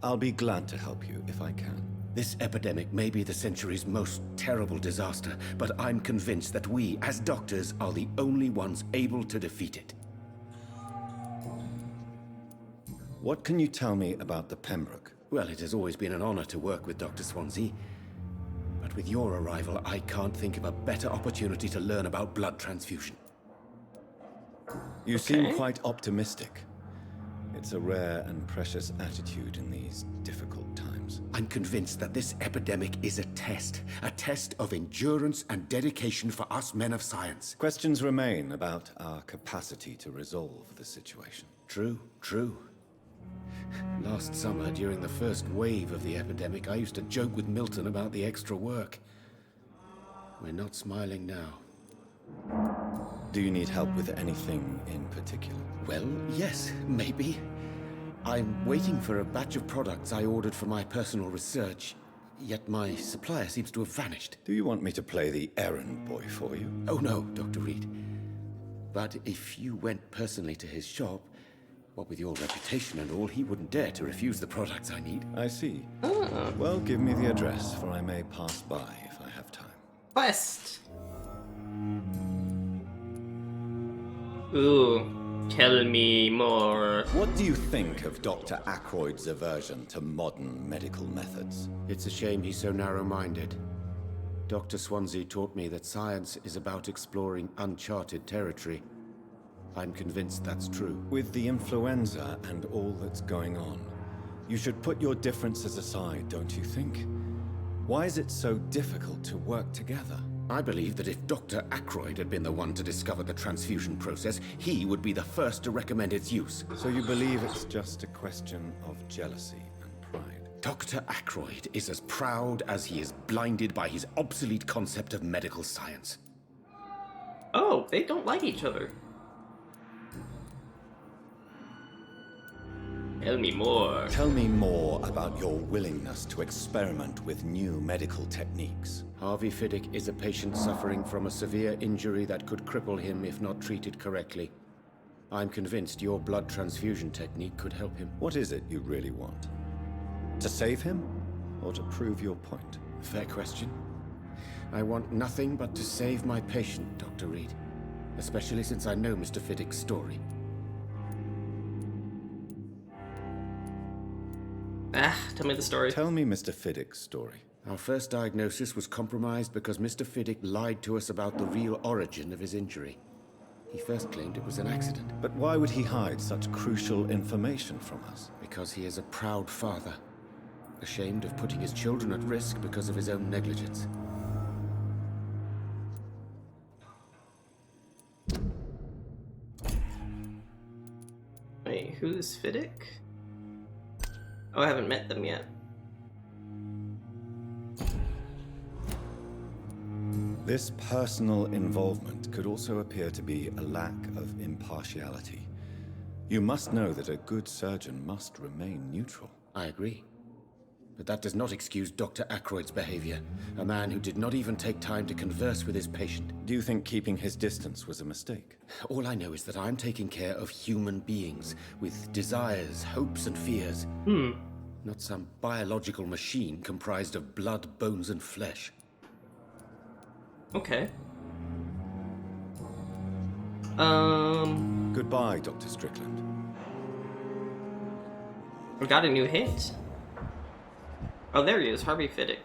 I'll be glad to help you if I can. This epidemic may be the century's most terrible disaster, but I'm convinced that we, as doctors, are the only ones able to defeat it. What can you tell me about the Pembroke? Well, it has always been an honor to work with Dr. Swansea. But with your arrival, I can't think of a better opportunity to learn about blood transfusion. You seem quite optimistic. It's a rare and precious attitude in these difficult times. I'm convinced that this epidemic is a test of endurance and dedication for us men of science. Questions remain about our capacity to resolve the situation. True, true. Last summer, during the first wave of the epidemic, I used to joke with Milton about the extra work. We're not smiling now. Do you need help with anything in particular? Well, yes, maybe. I'm waiting for a batch of products I ordered for my personal research, yet my supplier seems to have vanished. Do you want me to play the errand boy for you? Oh no, Dr. Reed. But if you went personally to his shop, what with your reputation and all, he wouldn't dare to refuse the products I need. I see. Well, give me the address, for I may pass by if I have time. Quest. Ooh, tell me more. What do you think of Dr. Ackroyd's aversion to modern medical methods? It's a shame he's so narrow-minded. Dr. Swansea taught me that science is about exploring uncharted territory. I'm convinced that's true. With the influenza and all that's going on, you should put your differences aside, don't you think? Why is it so difficult to work together? I believe that if Dr. Ackroyd had been the one to discover the transfusion process, he would be the first to recommend its use. So you believe it's just a question of jealousy and pride? Dr. Ackroyd is as proud as he is blinded by his obsolete concept of medical science. Oh, they don't like each other. Tell me more. Tell me more about your willingness to experiment with new medical techniques. Harvey Fiddick is a patient suffering from a severe injury that could cripple him if not treated correctly. I'm convinced your blood transfusion technique could help him. What is it you really want? To save him, or to prove your point? Fair question. I want nothing but to save my patient, Dr. Reed. Especially since I know Mr. Fiddick's story. Tell me the story. Tell me Mr. Fiddick's story. Our first diagnosis was compromised because Mr. Fiddick lied to us about the real origin of his injury. He first claimed it was an accident. But why would he hide such crucial information from us? Because he is a proud father, ashamed of putting his children at risk because of his own negligence. Wait, who's Fiddick? Oh, I haven't met them yet. This personal involvement could also appear to be a lack of impartiality. You must know that a good surgeon must remain neutral. I agree. But that does not excuse Dr. Ackroyd's behavior, a man who did not even take time to converse with his patient. Do you think keeping his distance was a mistake? All I know is that I'm taking care of human beings, with desires, hopes, and fears. Not some biological machine comprised of blood, bones, and flesh. Okay. Goodbye, Dr. Strickland. We got a new hit. Oh, there he is, Harvey Fiddick.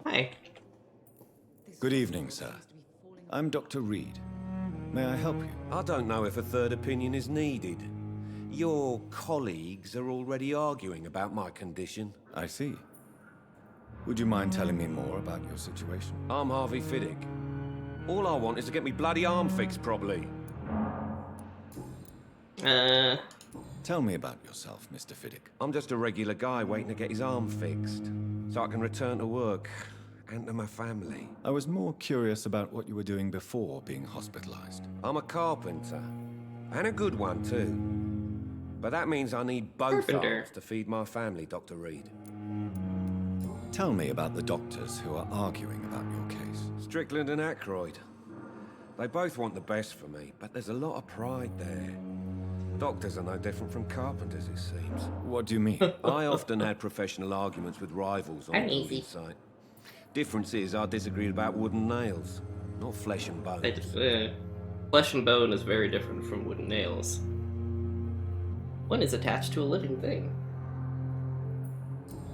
Hi. Good evening, sir. I'm Dr. Reed. May I help you? I don't know if a third opinion is needed. Your colleagues are already arguing about my condition. I see. Would you mind telling me more about your situation? I'm Harvey Fiddick. All I want is to get me bloody arm fixed properly. Tell me about yourself, Mr. Fiddick. I'm just a regular guy waiting to get his arm fixed, so I can return to work and to my family. I was more curious about what you were doing before being hospitalized. I'm a carpenter, and a good one too. But that means I need both arms to feed my family, Dr. Reed. Tell me about the doctors who are arguing about your case. Strickland and Aykroyd. They both want the best for me, but there's a lot of pride there. Doctors are no different from carpenters, it seems. What do you mean? I often had professional arguments with rivals on the building site. Difference is, I disagreed about wooden nails, not flesh and bone. Flesh and bone is very different from wooden nails. One is attached to a living thing.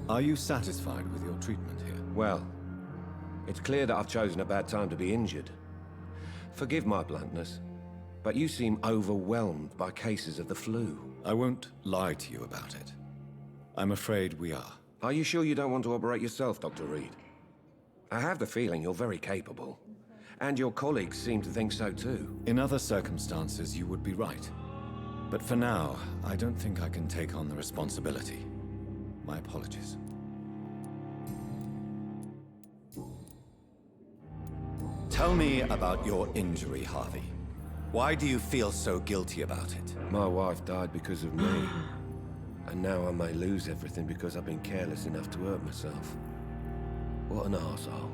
Are you satisfied with your treatment here? Well, it's clear that I've chosen a bad time to be injured. Forgive my bluntness, but you seem overwhelmed by cases of the flu. I won't lie to you about it. I'm afraid we are. Are you sure you don't want to operate yourself, Dr. Reed? I have the feeling you're very capable. And your colleagues seem to think so too. In other circumstances, you would be right. But for now, I don't think I can take on the responsibility. My apologies. Tell me about your injury, Harvey. Why do you feel so guilty about it? My wife died because of me. And now I may lose everything because I've been careless enough to hurt myself. What an arsehole.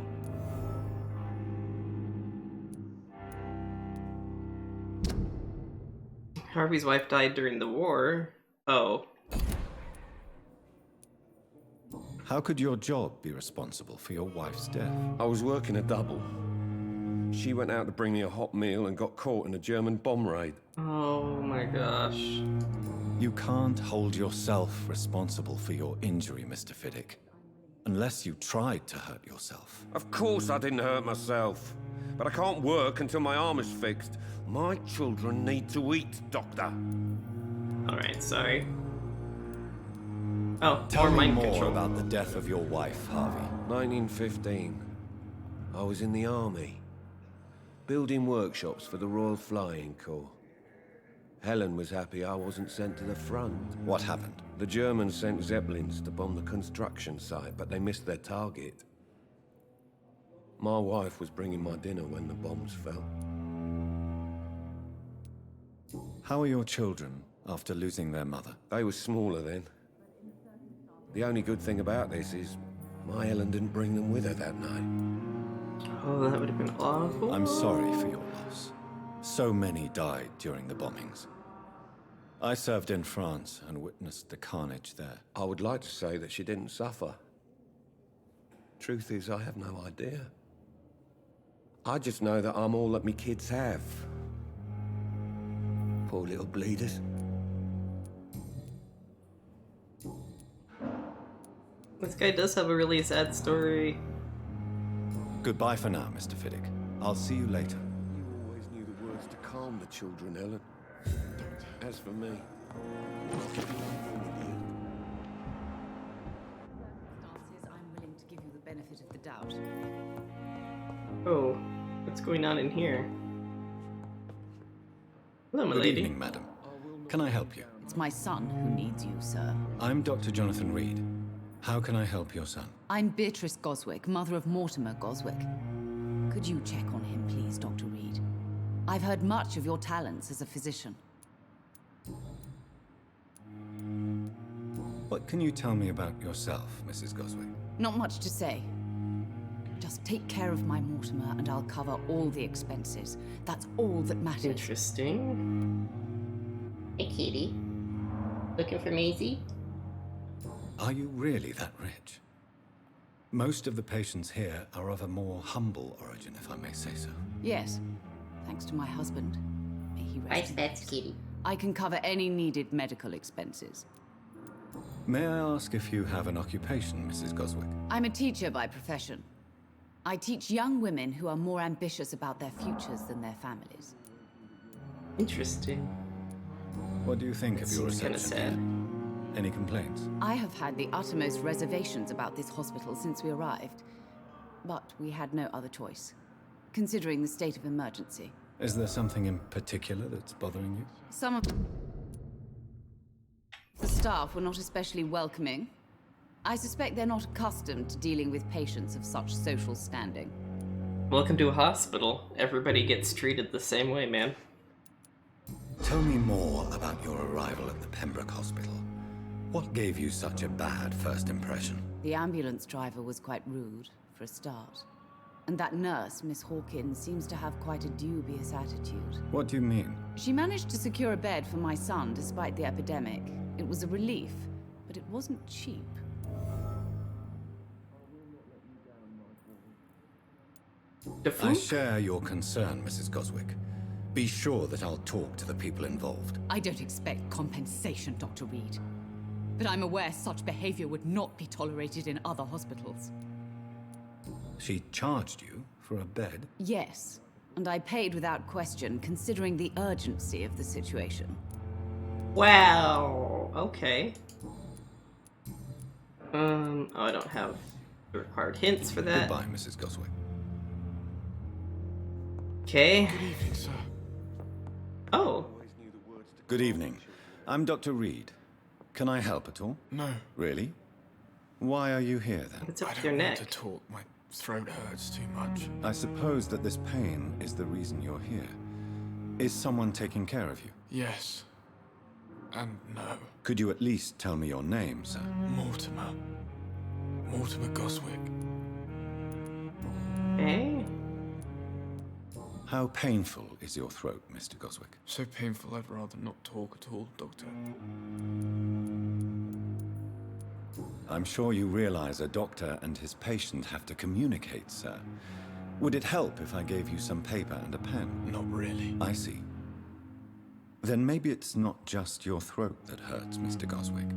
Harvey's wife died during the war. Oh. How could your job be responsible for your wife's death? I was working a double. She went out to bring me a hot meal and got caught in a German bomb raid. Oh my gosh. You can't hold yourself responsible for your injury, Mr. Fiddick. Unless you tried to hurt yourself. Of course I didn't hurt myself. But I can't work until my arm is fixed. My children need to eat, Doctor. Alright, sorry. Oh, Tell me mind more control. about the death of your wife, Harvey. 1915. I was in the army. Building workshops for the Royal Flying Corps. Helen was happy I wasn't sent to the front. What happened? The Germans sent Zeppelins to bomb the construction site, but they missed their target. My wife was bringing my dinner when the bombs fell. How are your children after losing their mother? They were smaller then. The only good thing about this is my Helen didn't bring them with her that night. Oh, that would have been awful. I'm sorry for your loss. So many died during the bombings. I served in France and witnessed the carnage there. I would like to say that she didn't suffer. Truth is, I have no idea. I just know that I'm all that me kids have. Poor little bleeders. This guy does have a really sad story. Goodbye for now, Mr. Fiddick. I'll see you later. You always knew the words to calm the children, Helen. As for me, I'm willing to give you the benefit of the doubt. Oh, what's going on in here? Hello, my Good lady. evening, madam. Can I help you? It's my son who needs you, sir. I'm Dr. Jonathan Reed. How can I help your son? I'm Beatrice Goswick, mother of Mortimer Goswick. Could you check on him, please, Dr. Reed? I've heard much of your talents as a physician. What can you tell me about yourself, Mrs. Goswick? Not much to say. Just take care of my Mortimer and I'll cover all the expenses. That's all that matters. Interesting. Hey, kitty. Looking for Maisie? Are you really that rich? Most of the patients here are of a more humble origin, if I may say so. Yes, thanks to my husband. May he rest in That's peace. kitty. I can cover any needed medical expenses. May I ask if you have an occupation, Mrs. Goswick? I'm a teacher by profession. I teach young women who are more ambitious about their futures than their families. Interesting. What do you think of your Seems kind of reception sad. here? Any complaints? I have had the uttermost reservations about this hospital since we arrived. But we had no other choice, considering the state of emergency. Is there something in particular that's bothering you? Some of the staff were not especially welcoming. I suspect they're not accustomed to dealing with patients of such social standing. Welcome to a hospital. Everybody gets treated the same way, man. Tell me more about your arrival at the Pembroke Hospital. What gave you such a bad first impression? The ambulance driver was quite rude, for a start. And that nurse, Miss Hawkins, seems to have quite a dubious attitude. What do you mean? She managed to secure a bed for my son despite the epidemic. It was a relief, but it wasn't cheap. I share your concern, Mrs. Goswick. Be sure that I'll talk to the people involved. I don't expect compensation, Dr. Reed. But I'm aware such behavior would not be tolerated in other hospitals. She charged you for a bed? Yes, and I paid without question, considering the urgency of the situation. Wow. Okay. Oh, I don't have the required hints for that. Goodbye, Mrs. Goswick. Okay. Good evening, sir. Oh. Good evening. I'm Dr. Reed. Can I help at all? No. Really? Why are you here then? What's up I with don't your want neck? to talk. My throat hurts too much. I suppose that this pain is the reason you're here. Is someone taking care of you? Yes. And no. Could you at least tell me your name, sir? Mortimer. Mortimer Goswick. Okay. How painful is your throat, Mr. Goswick? So painful I'd rather not talk at all, Doctor. I'm sure you realize a doctor and his patient have to communicate, sir. Would it help if I gave you some paper and a pen? Not really. I see. Then maybe it's not just your throat that hurts, Mr. Goswick.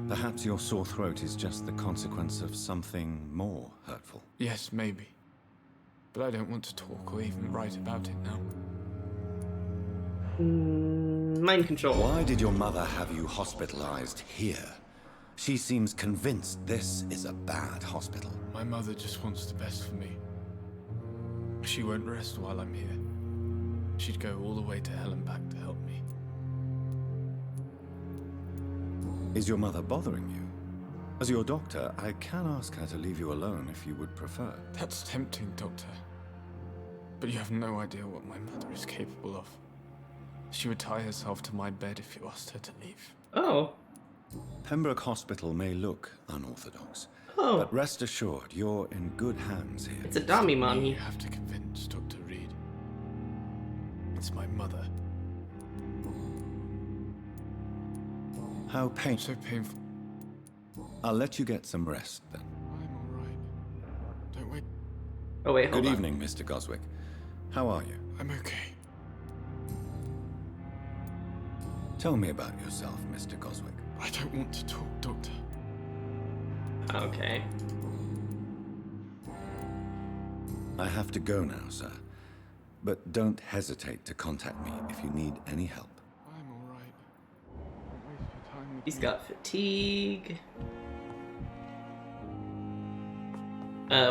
Perhaps your sore throat is just the consequence of something more hurtful. Yes, maybe. But I don't want to talk or even write about it now. Mind control. Why did your mother have you hospitalized here? She seems convinced this is a bad hospital. My mother just wants the best for me. She won't rest while I'm here. She'd go all the way to hell and back to help me. Is your mother bothering you? As your doctor, I can ask her to leave you alone if you would prefer. That's tempting, Doctor. But you have no idea what my mother is capable of. She would tie herself to my bed if you asked her to leave. Oh. Pembroke Hospital may look unorthodox, Oh. but rest assured, you're in good hands here. It's a dummy, You mommy. have to convince Dr. Reed. It's my mother. How painful. So painful. I'll let you get some rest then. I'm alright. Don't wait. Oh wait, hold Good on. evening, Mr. Goswick. How are you? I'm okay. Tell me about yourself, Mr. Goswick. I don't want to talk, Doctor. Okay. I have to go now, sir. But don't hesitate to contact me if you need any help. I'm alright. Don't waste your time with He's me. got fatigue.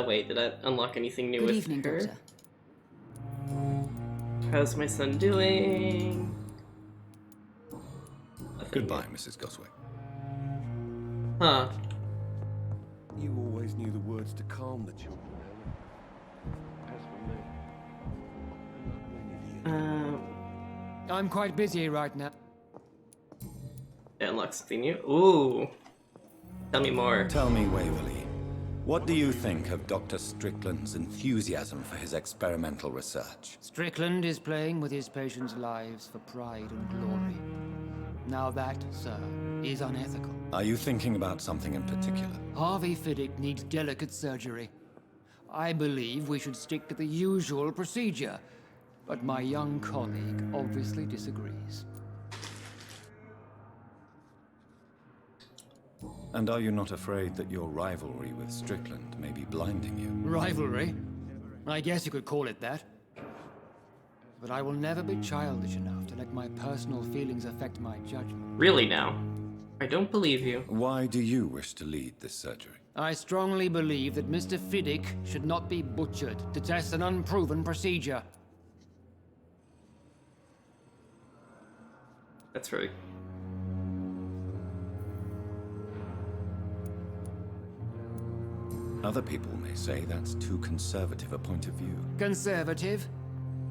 Wait, did I unlock anything new Good with evening, her? Doctor. How's my son doing? Nothing Goodbye, yet. Mrs. Goswick. Huh. You always knew the words to calm the children, Helen. As for me, I'm quite busy right now. Unlock something new. Ooh. Tell me more. Tell me, Waverly, what do you think of Dr. Strickland's enthusiasm for his experimental research? Strickland is playing with his patients' lives for pride and glory. Now that, sir, is unethical. Are you thinking about something in particular? Harvey Fiddick needs delicate surgery. I believe we should stick to the usual procedure, but my young colleague obviously disagrees. And are you not afraid that your rivalry with Strickland may be blinding you? Rivalry? I guess you could call it that. But I will never be childish enough to let my personal feelings affect my judgment. Really now? I don't believe you. Why do you wish to lead this surgery? I strongly believe that Mr. Fiddick should not be butchered to test an unproven procedure. That's right. Other people may say that's too conservative a point of view. Conservative?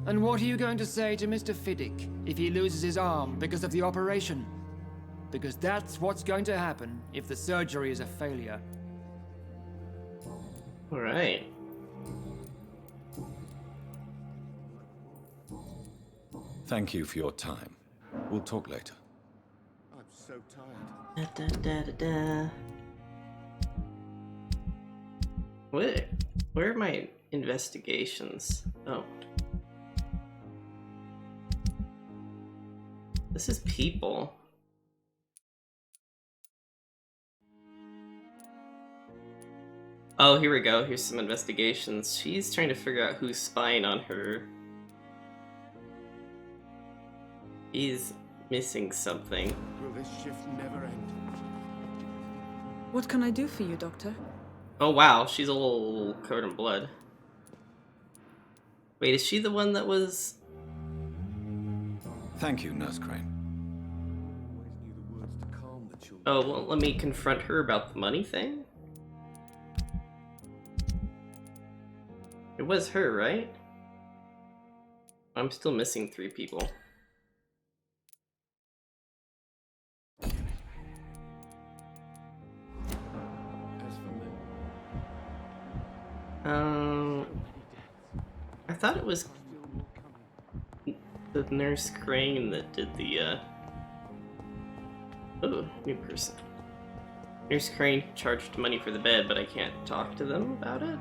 And what are you going to say to Mr. Fiddick if he loses his arm because of the operation? Because that's what's going to happen if the surgery is a failure. Alright. Thank you for your time. We'll talk later. I'm so tired. Da, da, da, da, da. Where are my investigations? Oh. This is people. Oh, here we go. Here's some investigations. She's trying to figure out who's spying on her. He's missing something. Will this shift never end? What can I do for you, Doctor? Oh wow, she's a little covered in blood. Wait, is she the one that was... Thank you, Nurse Crane. Oh, well, let me confront her about the money thing? It was her, right? I'm still missing 3 people. I thought it was the Nurse Crane that did the, Oh, new person. Nurse Crane charged money for the bed, but I can't talk to them about it?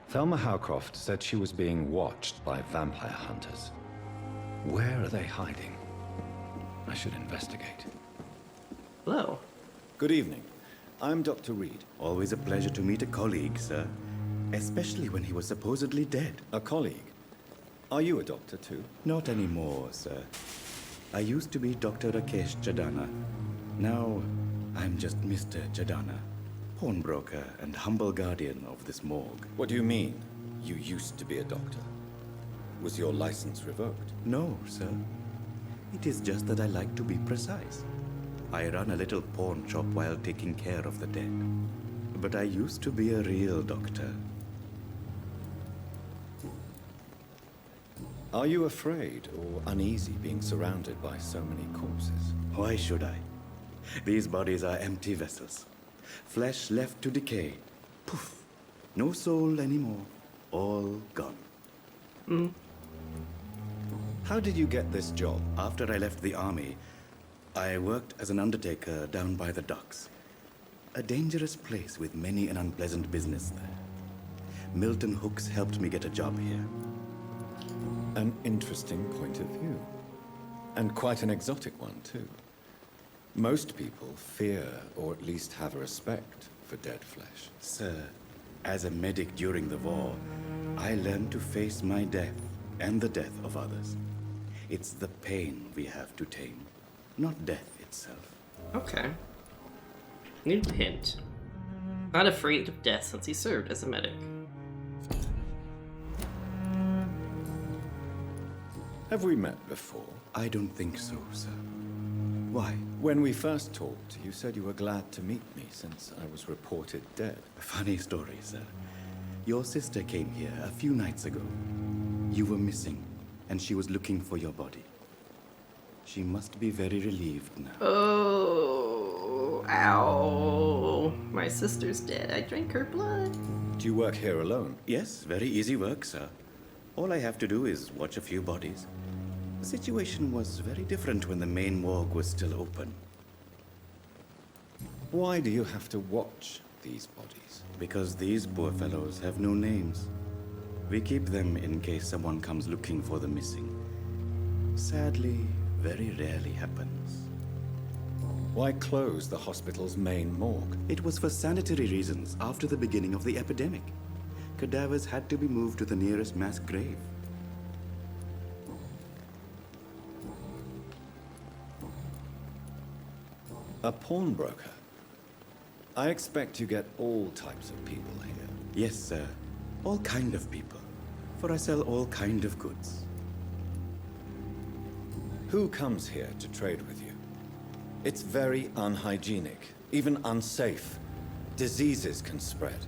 Thelma Howcroft said she was being watched by vampire hunters. Where are they hiding? I should investigate. Hello. Good evening. I'm Dr. Reed. Always a pleasure to meet a colleague, sir. Especially when he was supposedly dead. A colleague? Are you a doctor too? Not anymore, sir. I used to be Dr. Rakesh Chadana. Now, I'm just Mr. Chadana, pawnbroker and humble guardian of this morgue. What do you mean, you used to be a doctor? Was your license revoked? No, sir. It is just that I like to be precise. I run a little pawn shop while taking care of the dead. But I used to be a real doctor. Are you afraid or uneasy being surrounded by so many corpses? Why should I? These bodies are empty vessels. Flesh left to decay. Poof. No soul anymore. All gone. How did you get this job? After I left the army, I worked as an undertaker down by the docks. A dangerous place with many an unpleasant business there. Milton Hooks helped me get a job here. An interesting point of view. And quite an exotic one, too. Most people fear, or at least have a respect, for dead flesh. Sir, as a medic during the war, I learned to face my death and the death of others. It's the pain we have to tame, not death itself. Okay. New hint. Not afraid of death since he served as a medic. Have we met before? I don't think so, sir. Why? When we first talked, you said you were glad to meet me since I was reported dead. Funny story, sir. Your sister came here a few nights ago. You were missing, and she was looking for your body. She must be very relieved now. Oh, ow. My sister's dead. I drank her blood. Do you work here alone? Yes, very easy work, sir. All I have to do is watch a few bodies. The situation was very different when the main morgue was still open. Why do you have to watch these bodies? Because these poor fellows have no names. We keep them in case someone comes looking for the missing. Sadly, very rarely happens. Why close the hospital's main morgue? It was for sanitary reasons after the beginning of the epidemic. Cadavers had to be moved to the nearest mass grave. A pawnbroker? I expect you get all types of people here. Yes, sir. All kind of people. For I sell all kind of goods. Who comes here to trade with you? It's very unhygienic, even unsafe. Diseases can spread.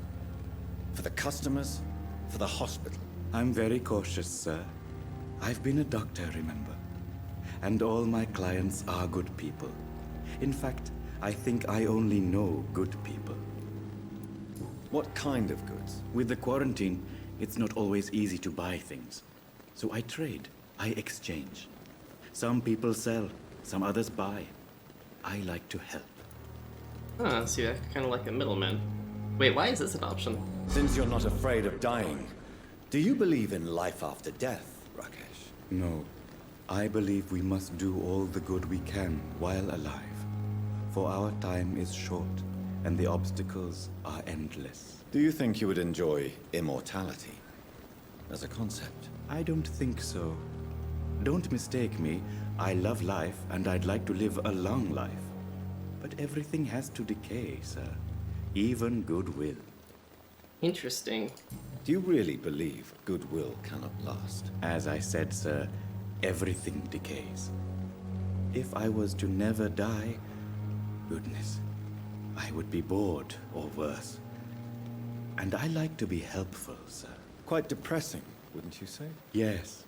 For the customers, for the hospital. I'm very cautious, sir. I've been a doctor, remember? And all my clients are good people. In fact, I think I only know good people. What kind of goods? With the quarantine, it's not always easy to buy things. So I trade, I exchange. Some people sell, some others buy. I like to help. Huh, so you're kind of like a middleman. Wait, why is this an option? Since you're not afraid of dying, do you believe in life after death, Rakesh? No. I believe we must do all the good we can while alive. For our time is short, and the obstacles are endless. Do you think you would enjoy immortality as a concept? I don't think so. Don't mistake me. I love life, and I'd like to live a long life. But everything has to decay, sir. Even goodwill. Interesting. Do you really believe goodwill cannot last? As I said, sir, everything decays. If I was to never die, goodness, I would be bored or worse. And I like to be helpful, sir. Quite depressing, wouldn't you say? Yes,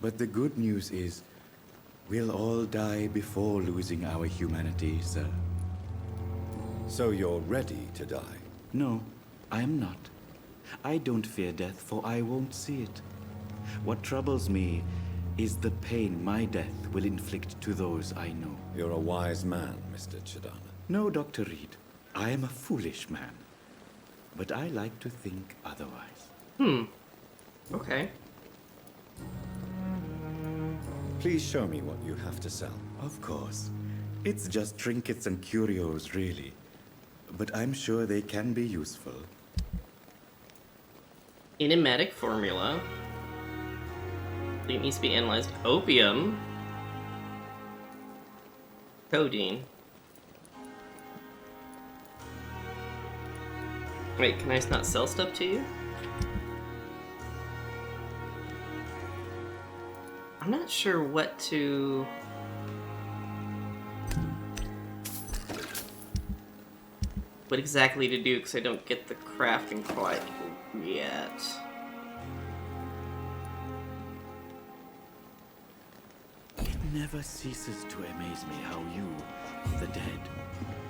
but the good news is, we'll all die before losing our humanity, sir. So you're ready to die? No, I am not. I don't fear death, for I won't see it. What troubles me is the pain my death will inflict to those I know. You're a wise man, Mr. Chidana. No, Dr. Reed. I am a foolish man. But I like to think otherwise. Okay. Please show me what you have to sell. Of course. It's just trinkets and curios, really. But I'm sure they can be useful. Enigmatic formula. It needs to be analyzed. Opium. Codeine. Wait, can I not sell stuff to you? I'm not sure what to... what exactly to do, because I don't get the crafting quite yet. It never ceases to amaze me how you, the dead,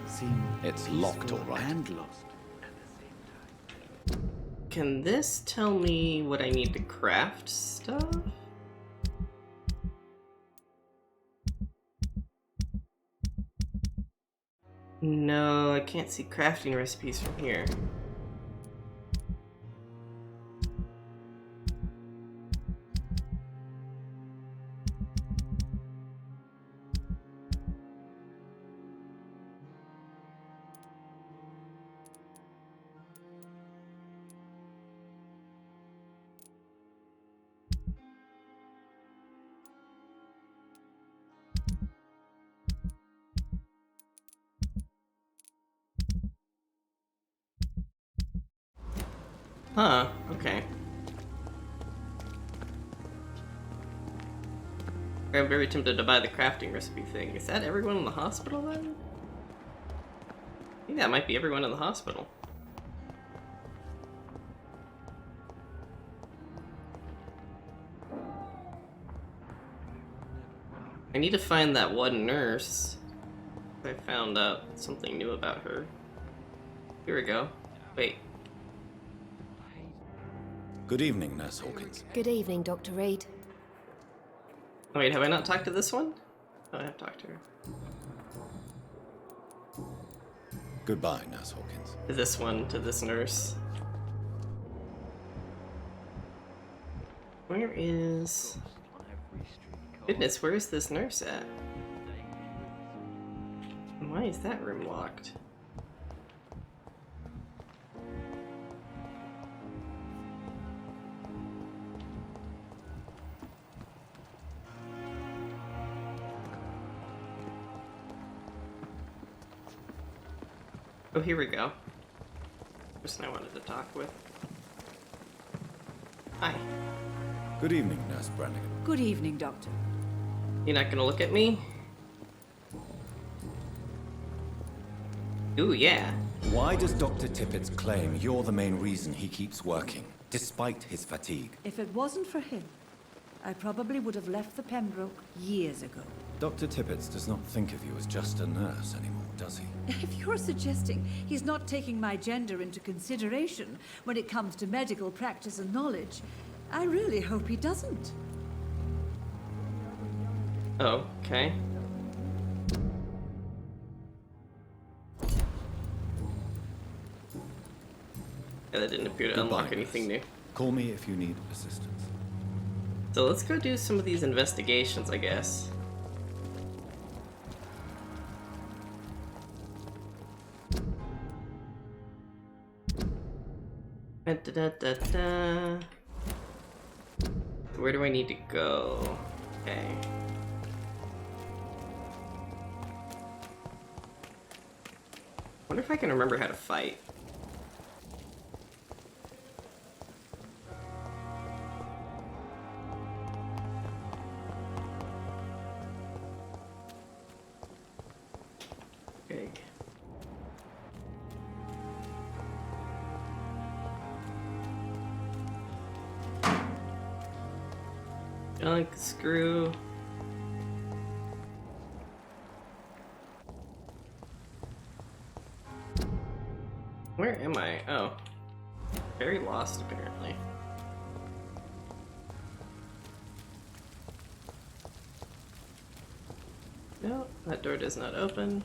seem It's locked, peaceful all right. and lost. Can this tell me what I need to craft stuff? No, I can't see crafting recipes from here. Huh, okay. I'm very tempted to buy the crafting recipe thing. Is that everyone in the hospital then? I think that might be everyone in the hospital. I need to find that one nurse. I found out something new about her. Here we go. Wait. Good evening, Nurse Hawkins. Good evening, Dr. Reed. Oh, wait, have I not talked to this one? Oh, I have talked to her. Goodbye, Nurse Hawkins. To this one, to this nurse. Where is... Goodness, where is this nurse at? And why is that room locked? Oh, here we go. Person I wanted to talk with. Hi. Good evening, Nurse Brannigan. Good evening, Doctor. You're not gonna look at me? Ooh, yeah. Why does Dr. Tippett's claim you're the main reason he keeps working, despite his fatigue? If it wasn't for him, I probably would have left the Pembroke years ago. Dr. Tippett does not think of you as just a nurse anymore, does he? If you're suggesting he's not taking my gender into consideration when it comes to medical practice and knowledge, I really hope he doesn't. Oh, okay. Yeah, that didn't appear to unlock anything new. Call me if you need assistance. So let's go do some of these investigations, I guess. Da-da-da-da. Where do I need to go? Okay. Wonder if I can remember how to fight. Okay. Junk, screw. Where am I? Oh. Very lost, apparently. No, that door does not open.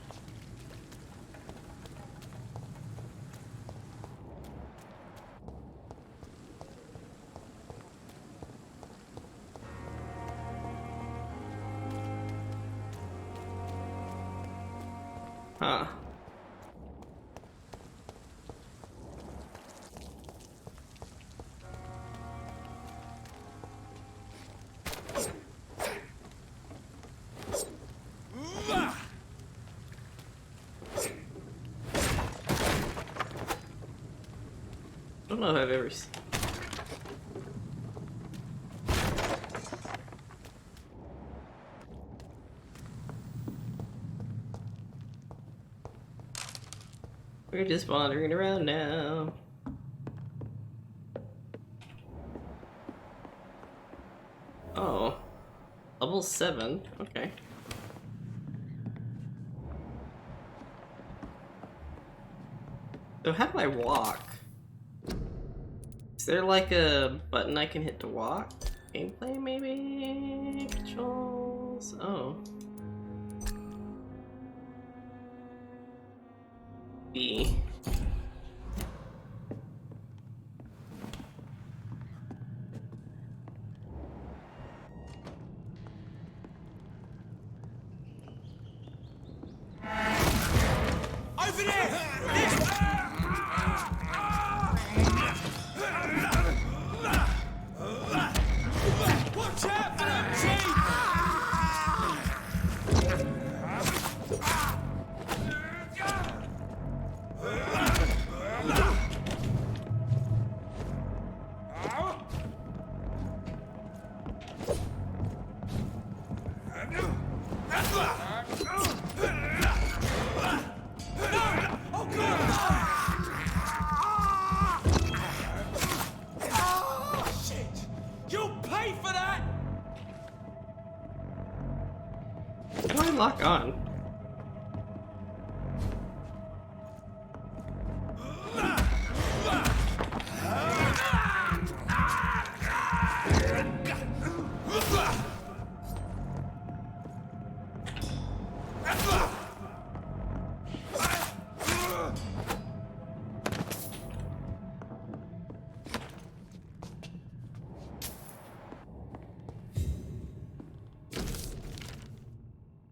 Huh. I don't know if I've ever seen. We're just wandering around now. Oh. Level 7. Okay. So how do I walk? Is there like a button I can hit to walk? Gameplay maybe? Controls? Oh. B. Over there! Watch out for that tree! How do I lock on?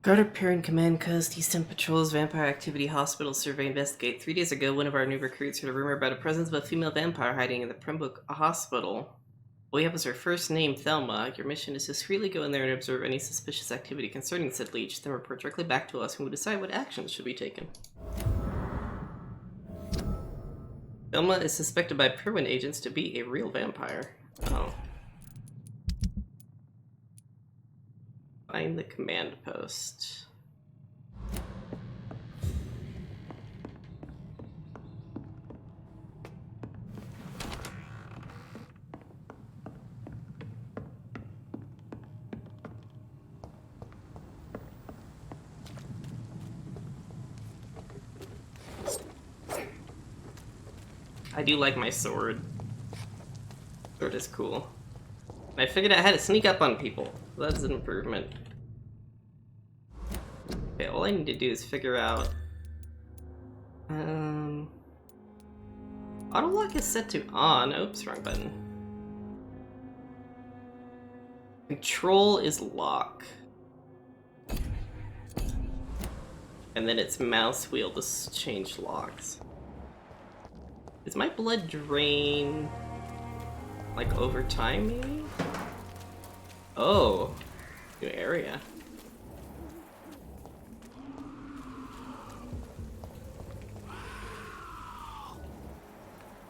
Guard appear in Command Coast, Eastern Patrols, Vampire Activity, Hospital, Survey, Investigate. 3 days ago, one of our new recruits heard a rumor about a presence of a female vampire hiding in the Pembroke Hospital. We have as her first name, Thelma. Your mission is to discreetly go in there and observe any suspicious activity concerning said leech, then report directly back to us and we'll decide what actions should be taken. Thelma is suspected by Pyrwin agents to be a real vampire. Oh. Find the command post. I do like my sword. Sword is cool. And I figured out how to sneak up on people. That's an improvement. Okay, all I need to do is figure out... Auto lock is set to on. Oops, wrong button. Control is lock. And then it's mouse wheel to change locks. Is my blood drain like over time maybe? Oh, new area.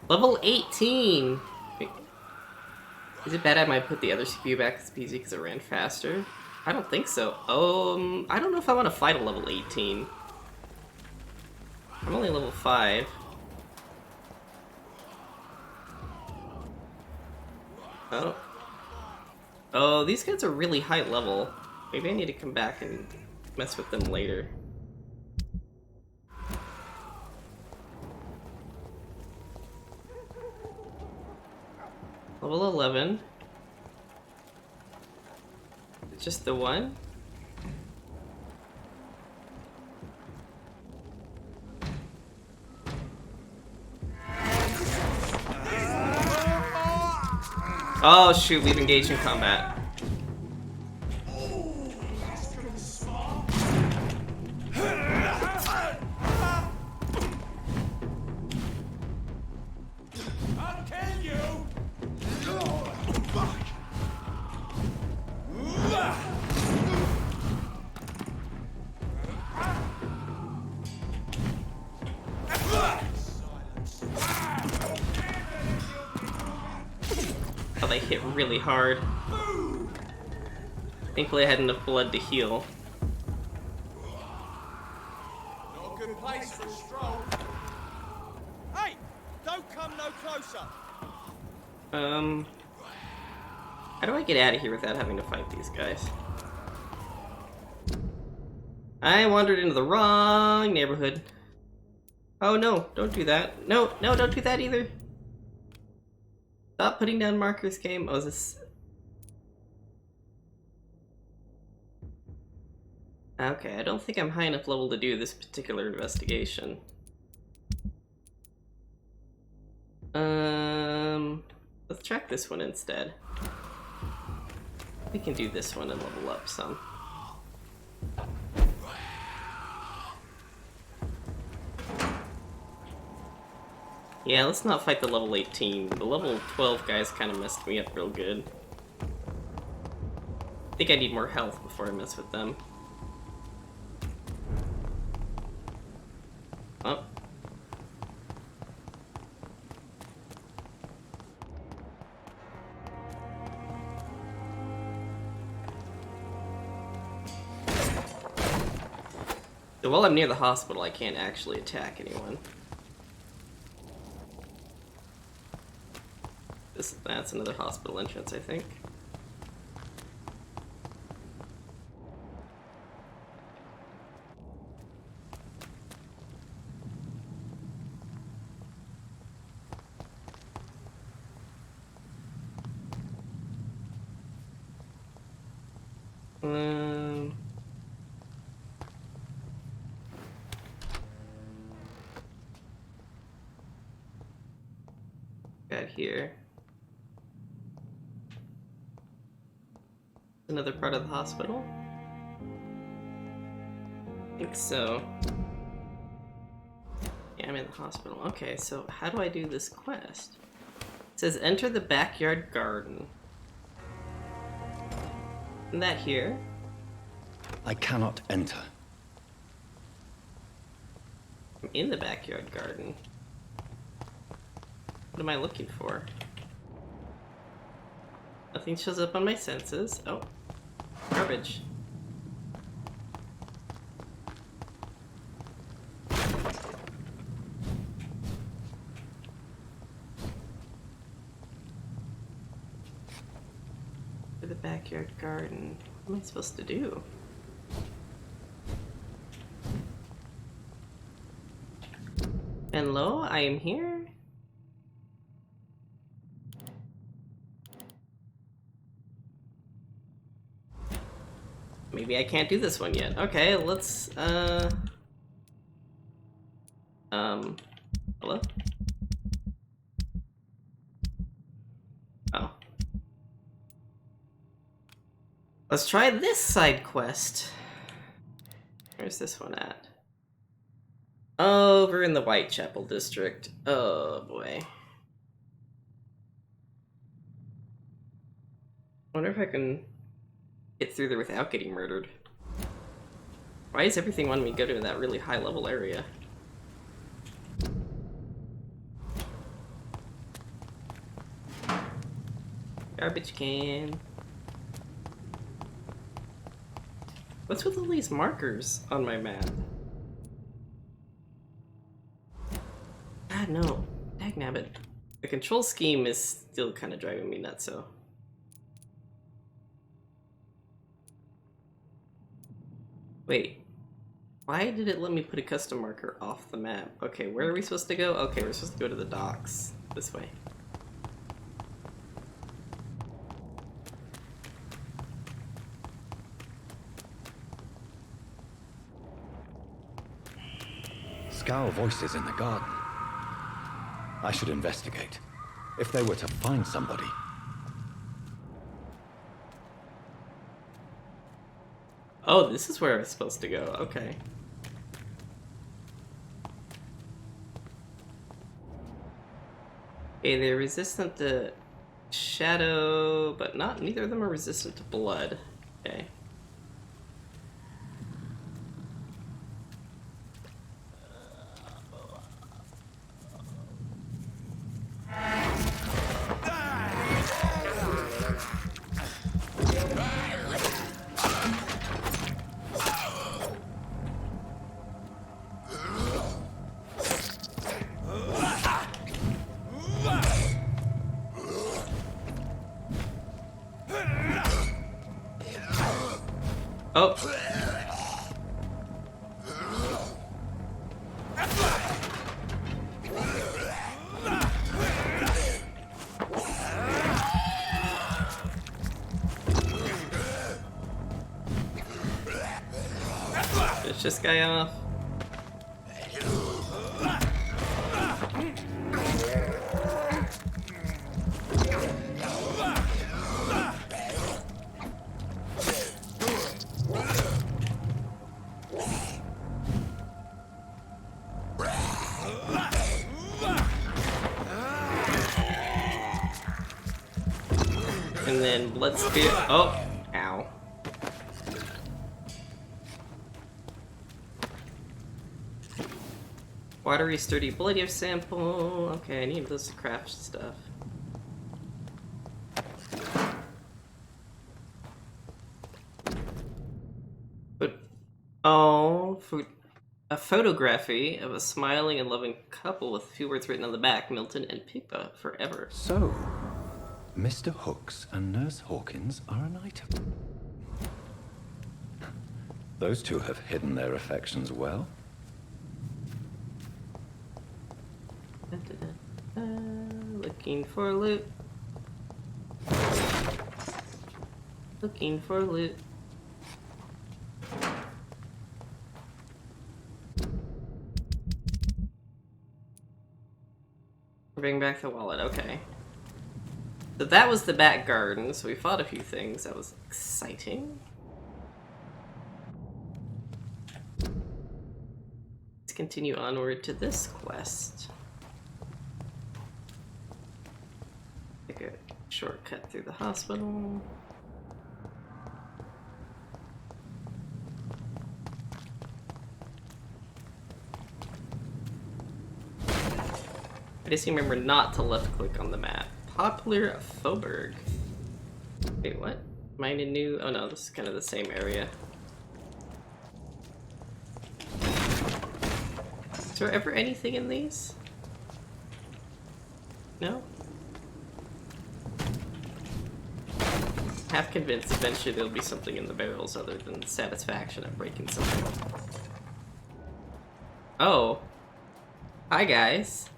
Level 18! Wait. Is it bad I might put the other CPU back as easy because it ran faster? I don't think so. I don't know if I want to fight a level 18. I'm only level 5. Oh. Oh, these guys are really high level. Maybe I need to come back and mess with them later. Level 11. It's just the one? Oh shoot, we've engaged in combat. Oh, they hit really hard. Thankfully I had enough blood to heal. Not a good place for a stroll. Hey! Don't come no closer! How do I get out of here without having to fight these guys? I wandered into the wrong neighborhood. Oh no, don't do that. No, no, don't do that either. Stop putting down markers, game. Oh, is this... Okay, I don't think I'm high enough level to do this particular investigation. Let's track this one instead. We can do this one and level up some. Yeah, let's not fight the level 18. The level 12 guys kind of messed me up real good. I think I need more health before I mess with them. Oh. So while I'm near the hospital, I can't actually attack anyone. That's another hospital entrance, I think. Got here. Another part of the hospital? I think so. Yeah, I'm in the hospital. Okay, so how do I do this quest? It says enter the backyard garden. Isn't that here? I cannot enter. I'm in the backyard garden. What am I looking for? Nothing shows up on my senses. Oh. Garbage. For the backyard garden. What am I supposed to do? Hello, I am here. Maybe I can't do this one yet. Okay, let's, hello? Oh. Let's try this side quest. Where's this one at? Over in the Whitechapel district. Oh boy. Wonder if I can get through there without getting murdered. Why is everything wanting me to go to that really high level area? Garbage can. What's with all these markers on my map? God, no. Dagnabbit. The control scheme is still kind of driving me nuts, so. Wait. Why did it let me put a custom marker off the map? Okay, where are we supposed to go? Okay, we're supposed to go to the docks. This way. Scowl voices in the garden. I should investigate. If they were to find somebody. Oh, this is where I'm supposed to go. Okay. Okay, they're resistant to shadow, but neither of them are resistant to blood. Okay. Oh. Finish this guy off. And then blood spear. Oh, ow. Watery, sturdy blood gift sample. Okay, I need this to craft stuff. But oh, a photography of a smiling and loving couple with a few words written on the back: Milton and Pigba forever. So, Mr. Hooks and Nurse Hawkins are an item. Those two have hidden their affections well. Looking for loot. Looking for loot. Bring back the wallet, okay. So that was the back garden, so we fought a few things. That was exciting. Let's continue onward to this quest. Take a shortcut through the hospital. I just remember not to left click on the map. Poplar Faubourg. Wait, what? Mine and new? Oh no, this is kind of the same area. Is there ever anything in these? No? Half convinced eventually there'll be something in the barrels other than the satisfaction of breaking something. Oh. Hi guys.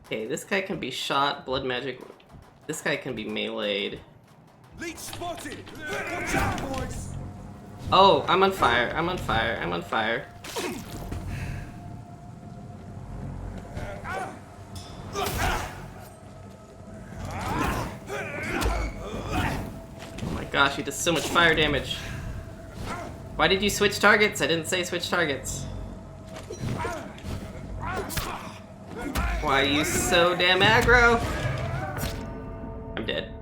Okay, this guy can be shot, blood magic. This guy can be meleeed. Leech spotted! Watch out, boys! Oh, I'm on fire. I'm on fire. I'm on fire. Oh my gosh, he does so much fire damage. Why did you switch targets? I didn't say switch targets. Why are you so damn aggro? I'm dead.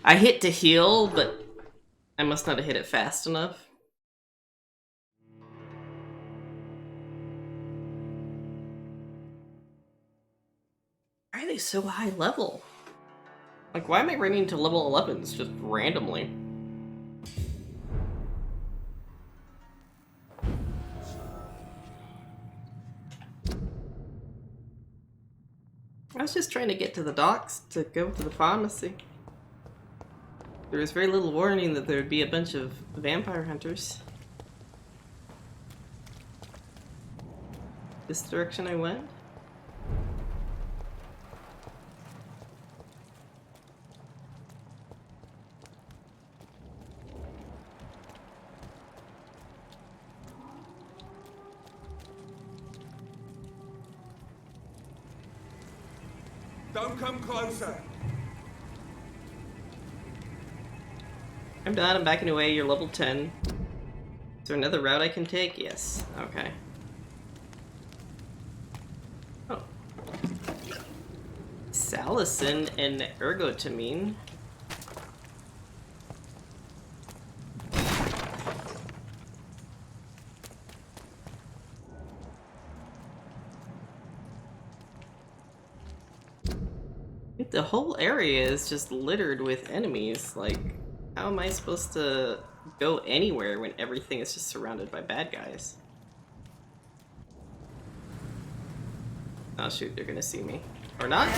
I hit to heal, but I must not have hit it fast enough. Why are they so high level? Like, why am I running to level 11s just randomly? I was just trying to get to the docks to go to the pharmacy. There was very little warning that there would be a bunch of vampire hunters. This direction I went? Don't come closer. I'm done, I'm backing away, you're level 10. Is there another route I can take? Yes. Okay. Oh. Salicin and ergotamine. The whole area is just littered with enemies. Like, how am I supposed to go anywhere when everything is just surrounded by bad guys? Oh shoot, they're gonna see me. Or not?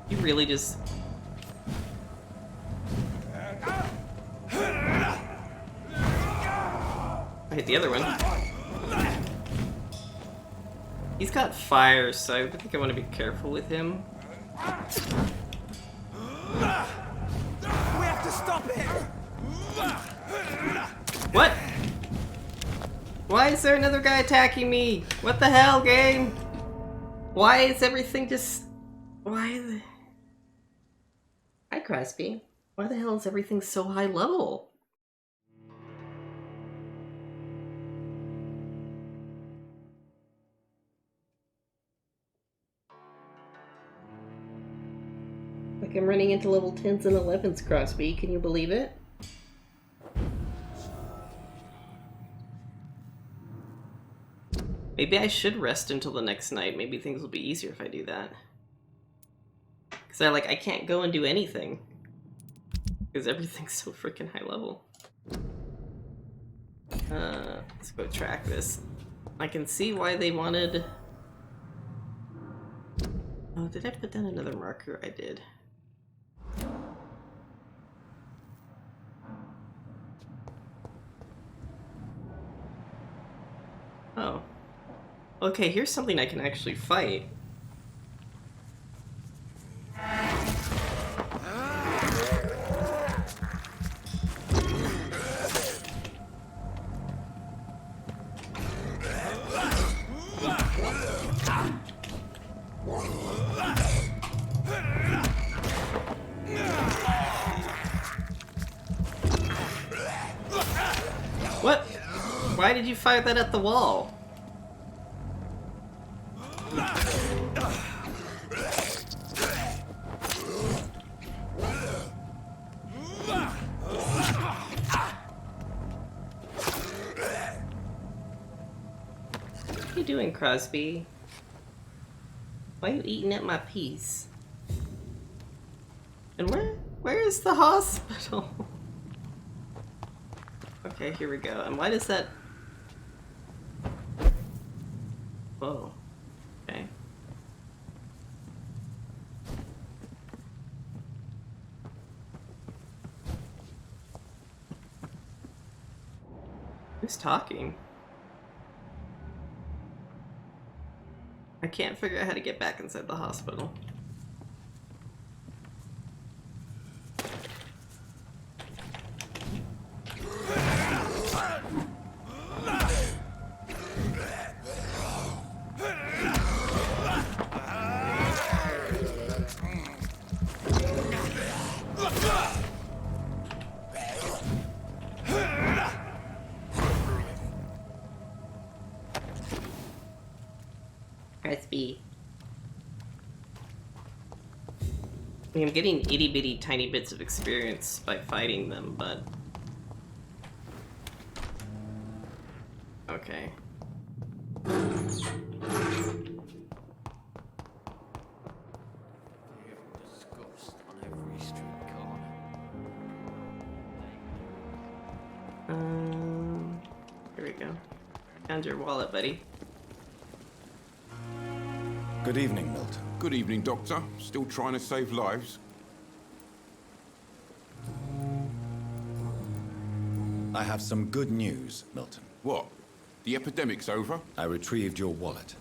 You really just... I hit the other one. He's got fire, so I think I want to be careful with him. We have to stop it! What? Why is there another guy attacking me? What the hell, game? Why is everything just... Why the... Hi, Crosby. Why the hell is everything so high level? Like I'm running into level 10s and 11s, Crosby. Can you believe it? Maybe I should rest until the next night. Maybe things will be easier if I do that. Because I can't go and do anything. Because everything's so freaking high level. Let's go track this. I can see why they wanted... Oh, did I put down another marker? I did. Oh. Okay, here's something I can actually fight. What? Why did you fire that at the wall? What are you doing, Crosby? Why are you eating at my piece? And where is the hospital? Okay, here we go. And why does that... Whoa. Okay. Who's talking? I can't figure out how to get back inside the hospital. Press B. I mean, I'm getting itty bitty tiny bits of experience by fighting them, but... Okay. Here we go. Found your wallet, buddy. Good evening, Milton. Good evening, Doctor. Still trying to save lives? I have some good news, Milton. What? The epidemic's over? I retrieved your wallet.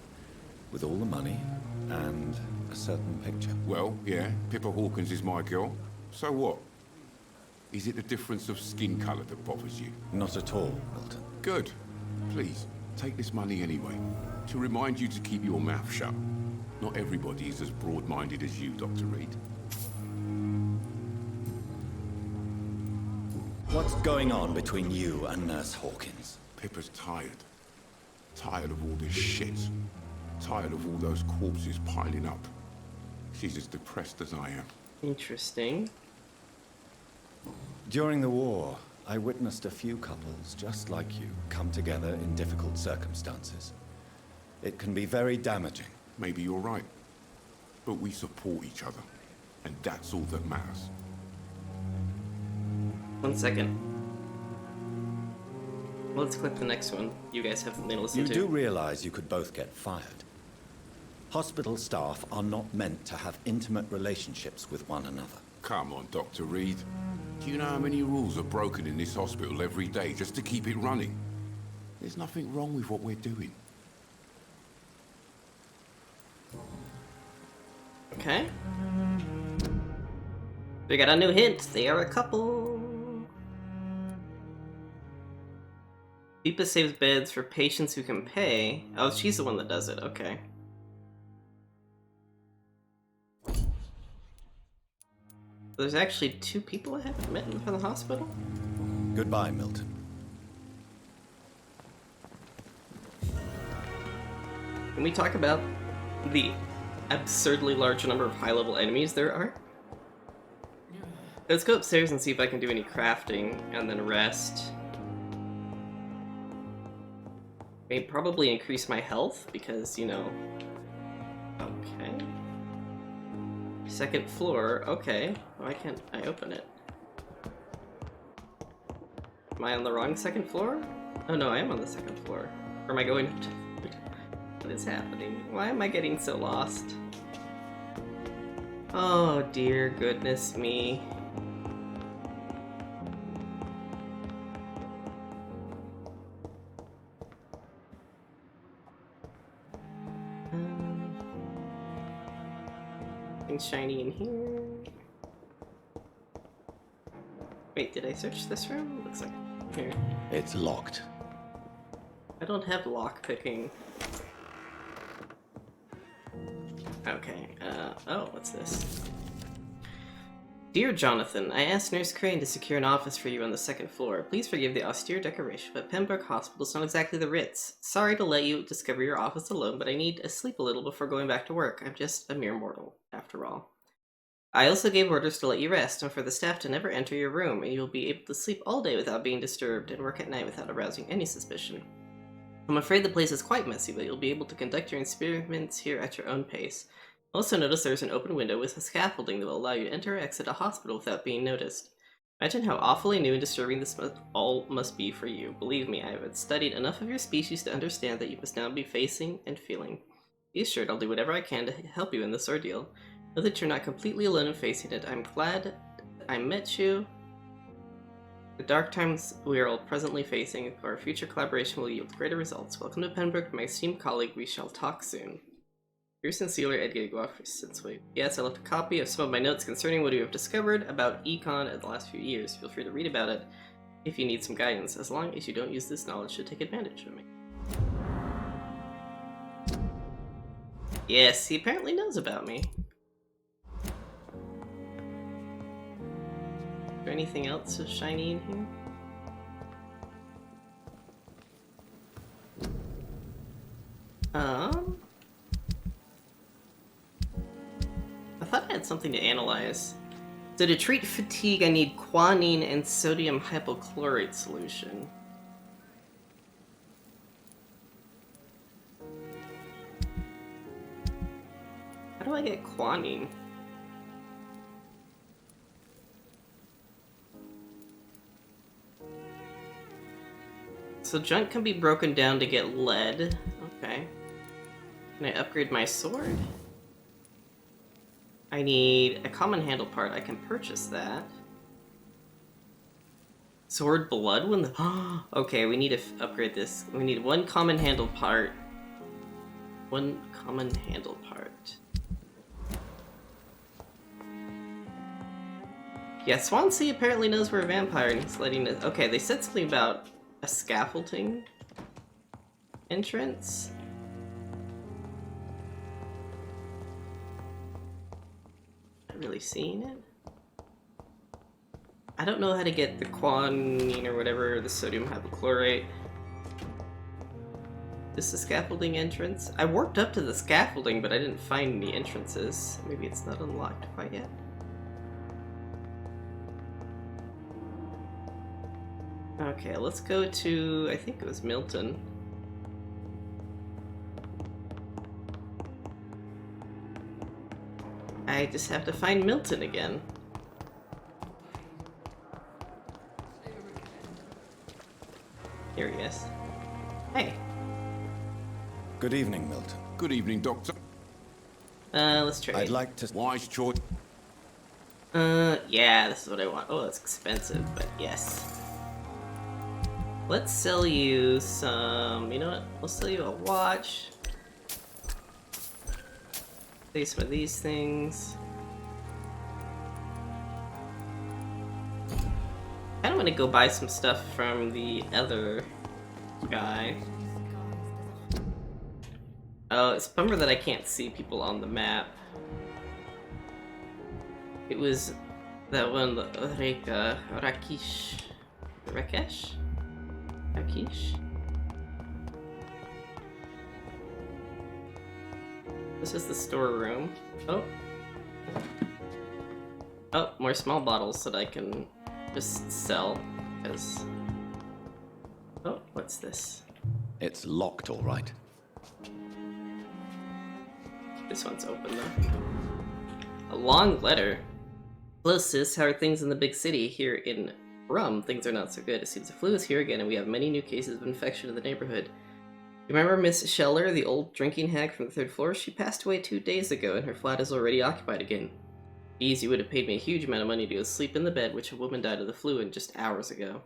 With all the money and a certain picture. Well, yeah, Pippa Hawkins is my girl. So what? Is it the difference of skin colour that bothers you? Not at all, Milton. Good. Please, take this money anyway. To remind you to keep your mouth shut. Not everybody is as broad-minded as you, Dr. Reed. What's going on between you and Nurse Hawkins? Pippa's tired. Tired of all this shit. Tired of all those corpses piling up. She's as depressed as I am. Interesting. During the war, I witnessed a few couples just like you come together in difficult circumstances. It can be very damaging. Maybe you're right. But we support each other. And that's all that matters. 1 second. Let's click the next one. You guys have something to listen to. You do realize you could both get fired. Hospital staff are not meant to have intimate relationships with one another. Come on, Dr. Reed. Do you know how many rules are broken in this hospital every day just to keep it running? There's nothing wrong with what we're doing. Okay. We got a new hint. They are a couple. Deepa saves beds for patients who can pay. Oh, she's the one that does it. Okay. There's actually 2 people I haven't met from the hospital? Goodbye, Milton. Can we talk about the absurdly large number of high-level enemies there are? Let's go upstairs and see if I can do any crafting, and then rest. May probably increase my health, because, you know... Okay. 2nd floor, okay. Why can't I open it? Am I on the wrong 2nd floor? Oh no, I am on the 2nd floor. Or am I going to... What is happening? Why am I getting so lost? Oh dear goodness me. Things shiny in here. Wait, did I search this room? Looks like here. It's locked. I don't have lock picking. Okay, oh, what's this? Dear Jonathan, I asked Nurse Crane to secure an office for you on the 2nd floor. Please forgive the austere decoration, but Pembroke Hospital is not exactly the Ritz. Sorry to let you discover your office alone, but I need to sleep a little before going back to work. I'm just a mere mortal, after all. I also gave orders to let you rest, and for the staff to never enter your room, and you'll be able to sleep all day without being disturbed, and work at night without arousing any suspicion. I'm afraid the place is quite messy, but you'll be able to conduct your experiments here at your own pace. Also notice there's an open window with a scaffolding that will allow you to enter or exit a hospital without being noticed. Imagine how awfully new and disturbing this all must be for you. Believe me, I have studied enough of your species to understand that you must now be facing and feeling. Be assured I'll do whatever I can to help you in this ordeal. Know that you're not completely alone in facing it. I'm glad I met you. The dark times we are all presently facing, our future collaboration will yield greater results. Welcome to Pembroke, my esteemed colleague. We shall talk soon. Yours sincerely, Edgar Guaff, since wait. Yes, I left a copy of some of my notes concerning what you have discovered about Econ in the last few years. Feel free to read about it if you need some guidance, as long as you don't use this knowledge to take advantage of me. Yes, he apparently knows about me. Is there anything else so shiny in here? I thought I had something to analyze. So to treat fatigue, I need quinine and sodium hypochlorite solution. How do I get quinine? So junk can be broken down to get lead. Okay. Can I upgrade my sword? I need a common handle part. I can purchase that. Sword blood when the... Okay, we need to upgrade this. We need one common handle part. One common handle part. Yeah, Swansea apparently knows we're a vampire and he's letting us... Okay, they said something about a scaffolding entrance. Not really seeing it. I don't know how to get the quinine or whatever, the sodium hypochlorite. This is the scaffolding entrance. I worked up to the scaffolding, but I didn't find any entrances. Maybe it's not unlocked quite yet. Okay, let's go to, I think it was Milton. I just have to find Milton again. Here he is. Hey. Good evening, Milton. Good evening, Doctor. Let's trade. I'd like to... Wise choice. Yeah, this is what I want. Oh, that's expensive, but yes. Let's sell you some, you know what? We'll sell you a watch. Sell you some of these things. I don't want to go buy some stuff from the other guy. Oh, it's a bummer that I can't see people on the map. It was that one, Rakesh? Rakesh? This is the storeroom. Oh. Oh, more small bottles that I can just sell. Because... Oh, what's this? It's locked, all right. This one's open, though. A long letter. Hello, sis. How are things in the big city? Here in Rum, things are not so good. It seems the flu is here again, and we have many new cases of infection in the neighborhood. You remember Miss Scheller, the old drinking hag from the 3rd floor? She passed away 2 days ago, and her flat is already occupied again. Geez, you would have paid me a huge amount of money to go sleep in the bed which a woman died of the flu in just hours ago.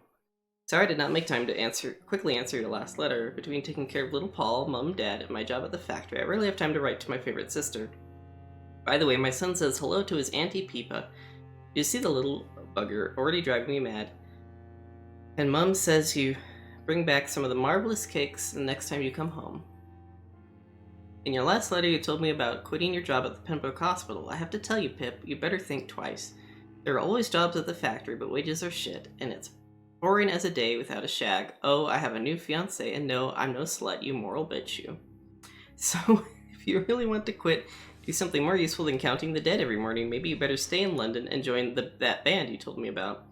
Sorry I did not make time to quickly answer your last letter. Between taking care of little Paul, Mum, Dad, and my job at the factory, I rarely have time to write to my favorite sister. By the way, my son says hello to his Auntie Peepa. You see the little bugger already driving me mad. And Mum says you bring back some of the marvelous cakes the next time you come home. In your last letter, you told me about quitting your job at the Pembroke Hospital. I have to tell you, Pip, you better think twice. There are always jobs at the factory, but wages are shit, and it's boring as a day without a shag. Oh, I have a new fiancé, and no, I'm no slut, you moral bitch, you. So, if you really want to quit, do something more useful than counting the dead every morning. Maybe you better stay in London and join that band you told me about.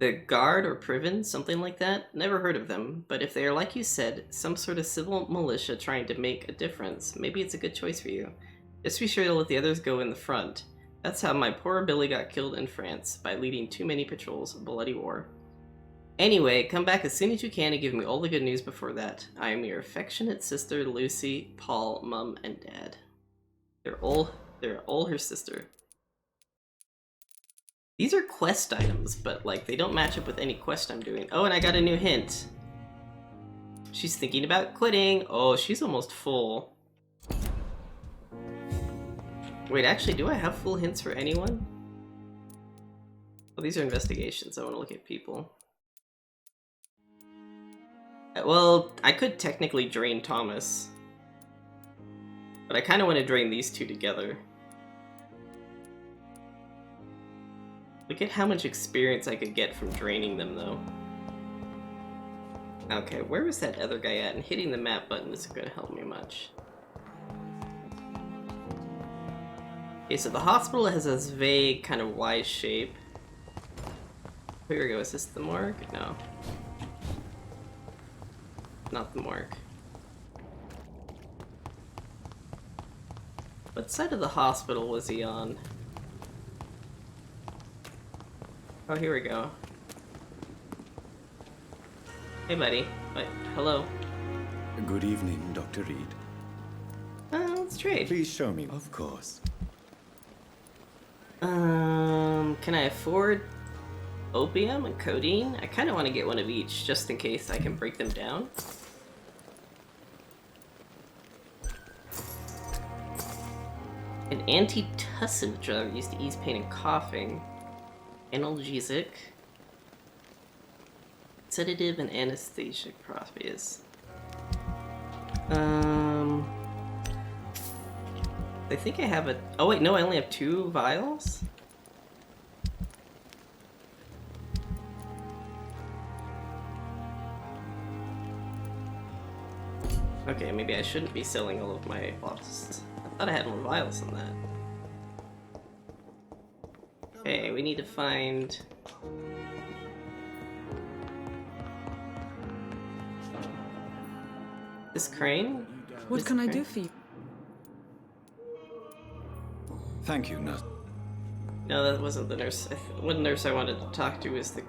The Guard or Priven, something like that? Never heard of them, but if they are like you said, some sort of civil militia trying to make a difference, maybe it's a good choice for you. Just be sure to let the others go in the front. That's how my poor Billy got killed in France, by leading too many patrols of bloody war. Anyway, come back as soon as you can and give me all the good news before that. I am your affectionate sister, Lucy, Paul, Mum, and Dad. They're all her sister. These are quest items, but like they don't match up with any quest I'm doing. Oh, and I got a new hint. She's thinking about quitting. Oh, she's almost full. Wait, actually, do I have full hints for anyone? Oh, these are investigations. I want to look at people. Well, I could technically drain Thomas. But I kind of want to drain these two together. Look at how much experience I could get from draining them, though. Okay, where was that other guy at? And hitting the map button isn't going to help me much. Okay, so the hospital has this vague, kind of Y shape. Here we go, is this the morgue? No. Not the morgue. What side of the hospital was he on? Oh, here we go. Hey, buddy. Wait, hello. Good evening, Dr. Reed. Let's trade. Please show me. Of course. Can I afford opium and codeine? I kind of want to get one of each, just in case I can break them down. An antitussive drug used to ease pain and coughing. Analgesic. Sedative and anesthetic properties. I think I have a... Oh wait, no, I only have 2 vials? Okay, maybe I shouldn't be selling all of my bottles. I thought I had more vials than that. Okay, we need to find... this crane? What can I do for you? Thank you, nurse. No, that wasn't the nurse. What nurse I wanted to talk to is the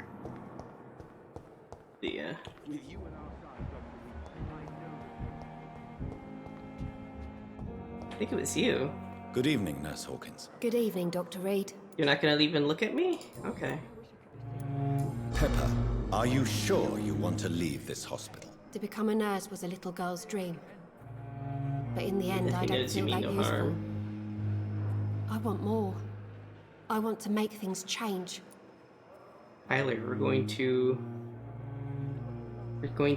I think it was you. Good evening, Nurse Hawkins. Good evening, Dr. Reed. You're not gonna even look at me? Okay. Pepper, are you sure you want to leave this hospital? To become a nurse was a little girl's dream. But in the end, I Nothing don't knows you feel mean that no useful. harm. I want more. I want to make things change. Tyler, we're going to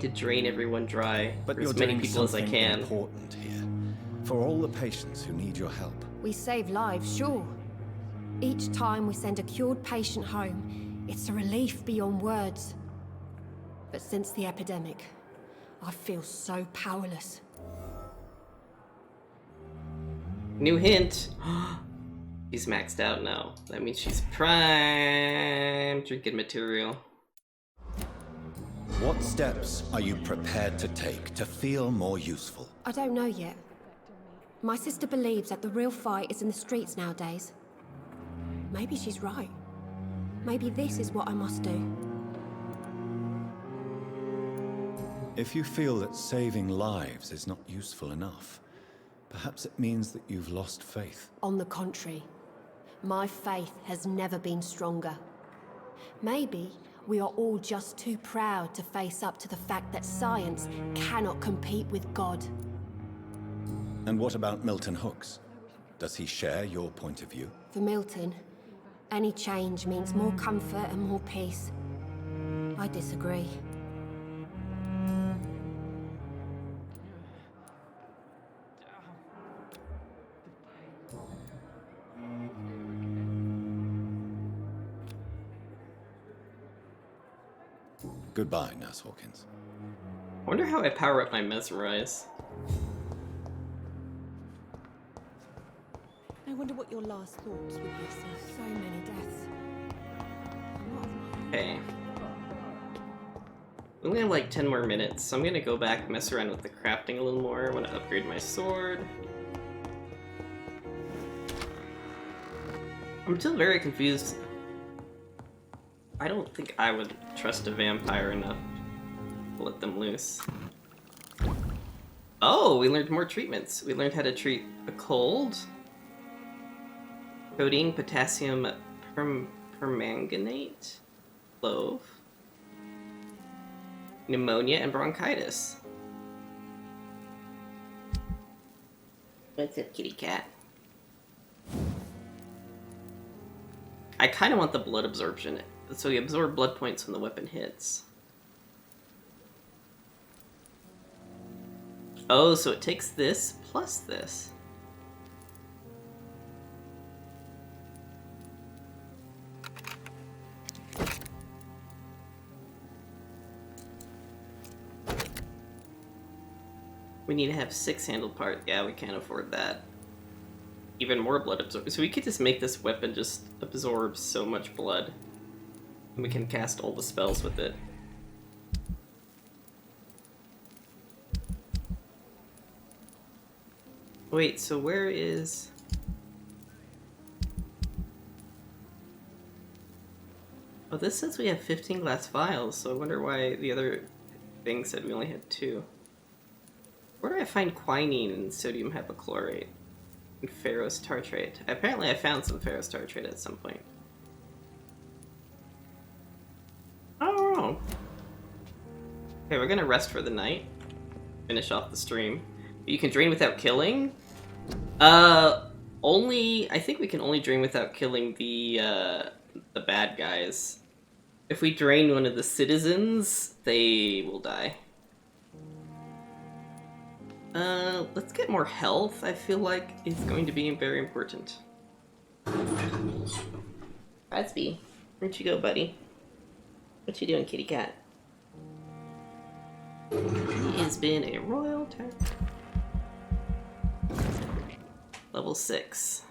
drain everyone dry. But for you're as many doing people as I something can. important here. For all the patients who need your help. We save lives, sure. Each time we send a cured patient home, it's a relief beyond words. But since the epidemic, I feel so powerless. New hint. She's maxed out now. That means she's prime drinking material. What steps are you prepared to take to feel more useful? I don't know yet. My sister believes that the real fight is in the streets nowadays. Maybe she's right. Maybe this is what I must do. If you feel that saving lives is not useful enough, perhaps it means that you've lost faith. On the contrary, my faith has never been stronger. Maybe we are all just too proud to face up to the fact that science cannot compete with God. And what about Milton Hooks? Does he share your point of view? For Milton, any change means more comfort and more peace. I disagree. Goodbye, Nurse Hawkins. I wonder how I power up my Mesmerize. I wonder what your last thoughts would be, sir. So many deaths. Okay. We only have like 10 more minutes, so I'm gonna go back and mess around with the crafting a little more. I want to upgrade my sword. I'm still very confused. I don't think I would trust a vampire enough to let them loose. Oh, we learned more treatments. We learned how to treat a cold. Codeine, potassium, permanganate, clove, pneumonia, and bronchitis. What's up, kitty cat? I kind of want the blood absorption, so we absorb blood points when the weapon hits. Oh, so it takes this plus this. We need to have 6-handled part. Yeah, we can't afford that. Even more blood absorb. So we could just make this weapon just absorb so much blood. And we can cast all the spells with it. Wait, so where is... Oh, this says we have 15 glass vials, so I wonder why the other thing said we only had 2. Where do I find quinine and sodium hypochlorite? And ferrous tartrate. Apparently I found some ferrous tartrate at some point. I don't know. Okay, we're gonna rest for the night. Finish off the stream. You can drain without killing? I think we can only drain without killing the bad guys. If we drain one of the citizens, they will die. Let's get more health, I feel like is going to be very important. Radsby, where'd you go, buddy? What you doing, kitty cat? He has been a royal turn. Level 6.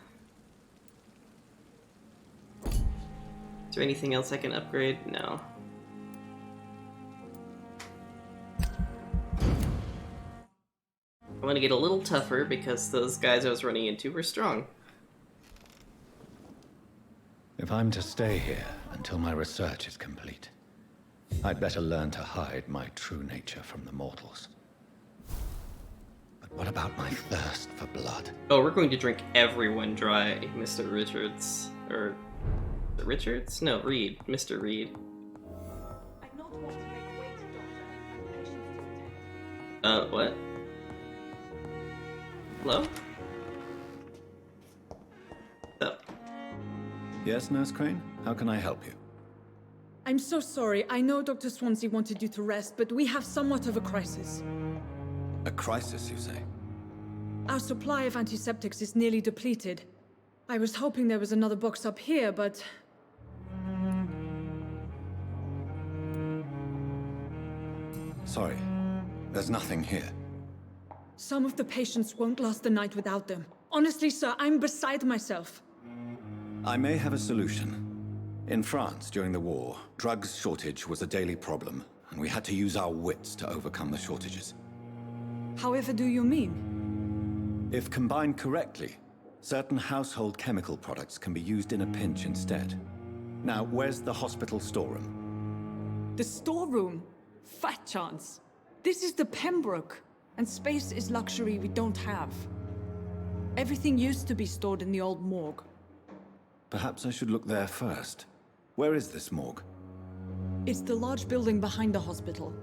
Is there anything else I can upgrade? No. I want to get a little tougher because those guys I was running into were strong. If I'm to stay here until my research is complete, I'd better learn to hide my true nature from the mortals. But what about my thirst for blood? Oh, we're going to drink everyone dry, Mr. Richards. Or... Richards? No, Reed. Mr. Reed. What? Hello? Oh. Yes, Nurse Crane? How can I help you? I'm so sorry. I know Dr. Swansea wanted you to rest, but we have somewhat of a crisis. A crisis, you say? Our supply of antiseptics is nearly depleted. I was hoping there was another box up here, but... Sorry, there's nothing here. Some of the patients won't last the night without them. Honestly, sir, I'm beside myself. I may have a solution. In France, during the war, drugs shortage was a daily problem, and we had to use our wits to overcome the shortages. However do you mean? If combined correctly, certain household chemical products can be used in a pinch instead. Now, where's the hospital storeroom? The storeroom? Fat chance. This is the Pembroke, and space is luxury we don't have. Everything used to be stored in the old morgue. Perhaps I should look there first. Where is this morgue? It's the large building behind the hospital.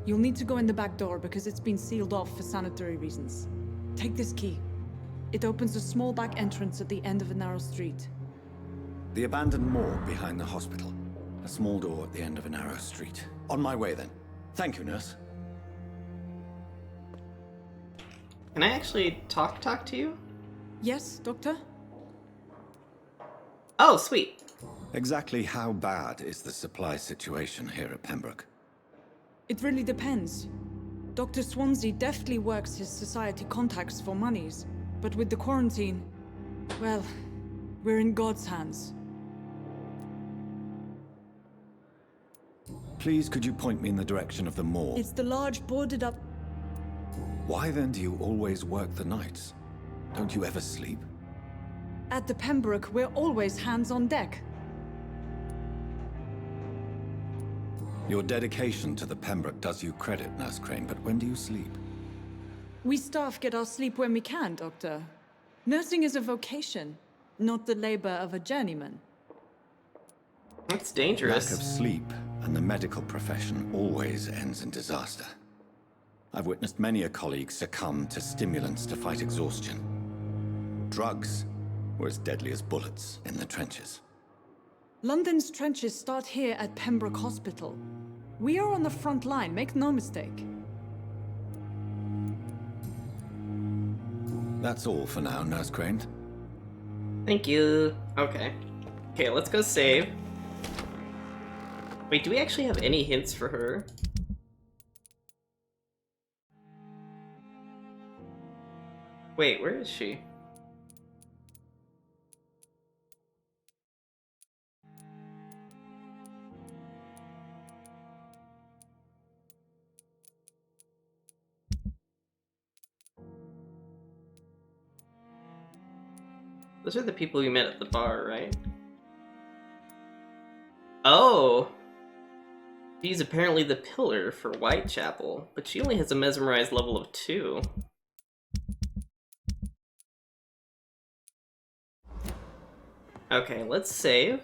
You'll need to go in the back door because it's been sealed off for sanitary reasons. Take this key. It opens a small back entrance at the end of a narrow street. The abandoned morgue behind the hospital. A small door at the end of a narrow street. On my way then. Thank you, nurse. Can I actually talk to you? Yes, Doctor? Oh, sweet. Exactly how bad is the supply situation here at Pembroke? It really depends. Dr. Swansea deftly works his society contacts for monies, but with the quarantine, well, we're in God's hands. Please, could you point me in the direction of the morgue? It's the large boarded up... Why then do you always work the nights? Don't you ever sleep? At the Pembroke, we're always hands on deck. Your dedication to the Pembroke does you credit, Nurse Crane, but when do you sleep? We staff get our sleep when we can, Doctor. Nursing is a vocation, not the labor of a journeyman. That's dangerous. Lack of sleep and the medical profession always ends in disaster. I've witnessed many a colleague succumb to stimulants to fight exhaustion. Drugs were as deadly as bullets in the trenches. London's trenches start here at Pembroke Hospital. We are on the front line, make no mistake. That's all for now, Nurse Crane. Thank you. Okay. Okay, let's go save. Wait, do we actually have any hints for her? Wait, where is she? Those are the people we met at the bar, right? Oh! She's apparently the pillar for Whitechapel, but she only has a mesmerized level of 2. Okay, let's save.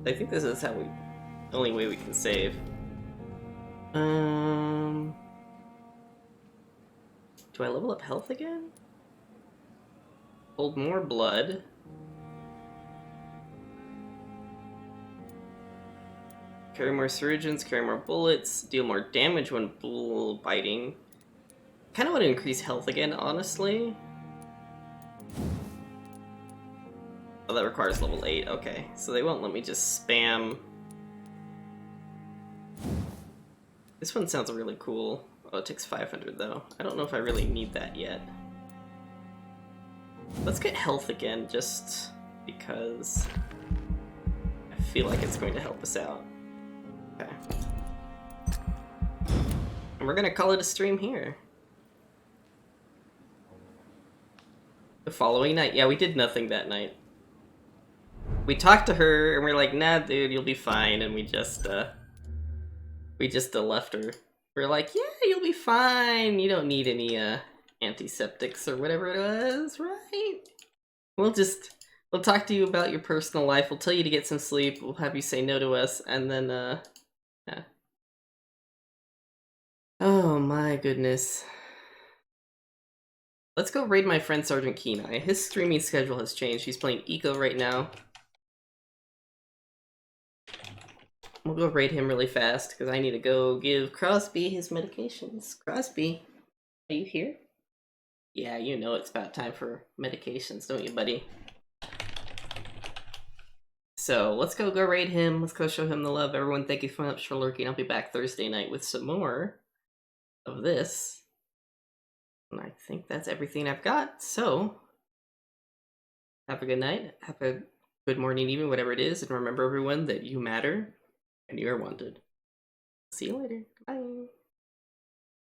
I think this is the only way we can save. Do I level up health again? Hold more blood. Carry more surgeons, carry more bullets, deal more damage when bull biting. Kinda want to increase health again, honestly. Oh, that requires level 8, okay. So they won't let me just spam. This one sounds really cool. Oh, it takes 500 though. I don't know if I really need that yet. Let's get health again, just because I feel like it's going to help us out. Okay. And we're gonna call it a stream here. The following night. Yeah, we did nothing that night. We talked to her and we're like, nah, dude, you'll be fine. And we just left her. We're like, yeah, you'll be fine. You don't need any, antiseptics or whatever it was, right? We'll talk to you about your personal life. We'll tell you to get some sleep. We'll have you say no to us. And then, yeah. Oh my goodness. Let's go raid my friend Sergeant Kenai. His streaming schedule has changed. He's playing Eco right now. We'll go raid him really fast, because I need to go give Crosby his medications. Crosby, are you here? Yeah, you know it's about time for medications, don't you, buddy? So, let's go raid him. Let's go show him the love. Everyone, thank you so much for lurking. I'll be back Thursday night with some more of this. And I think that's everything I've got, so have a good night, have a good morning, evening, whatever it is, and remember everyone that you matter and you are wanted. See you later. Bye.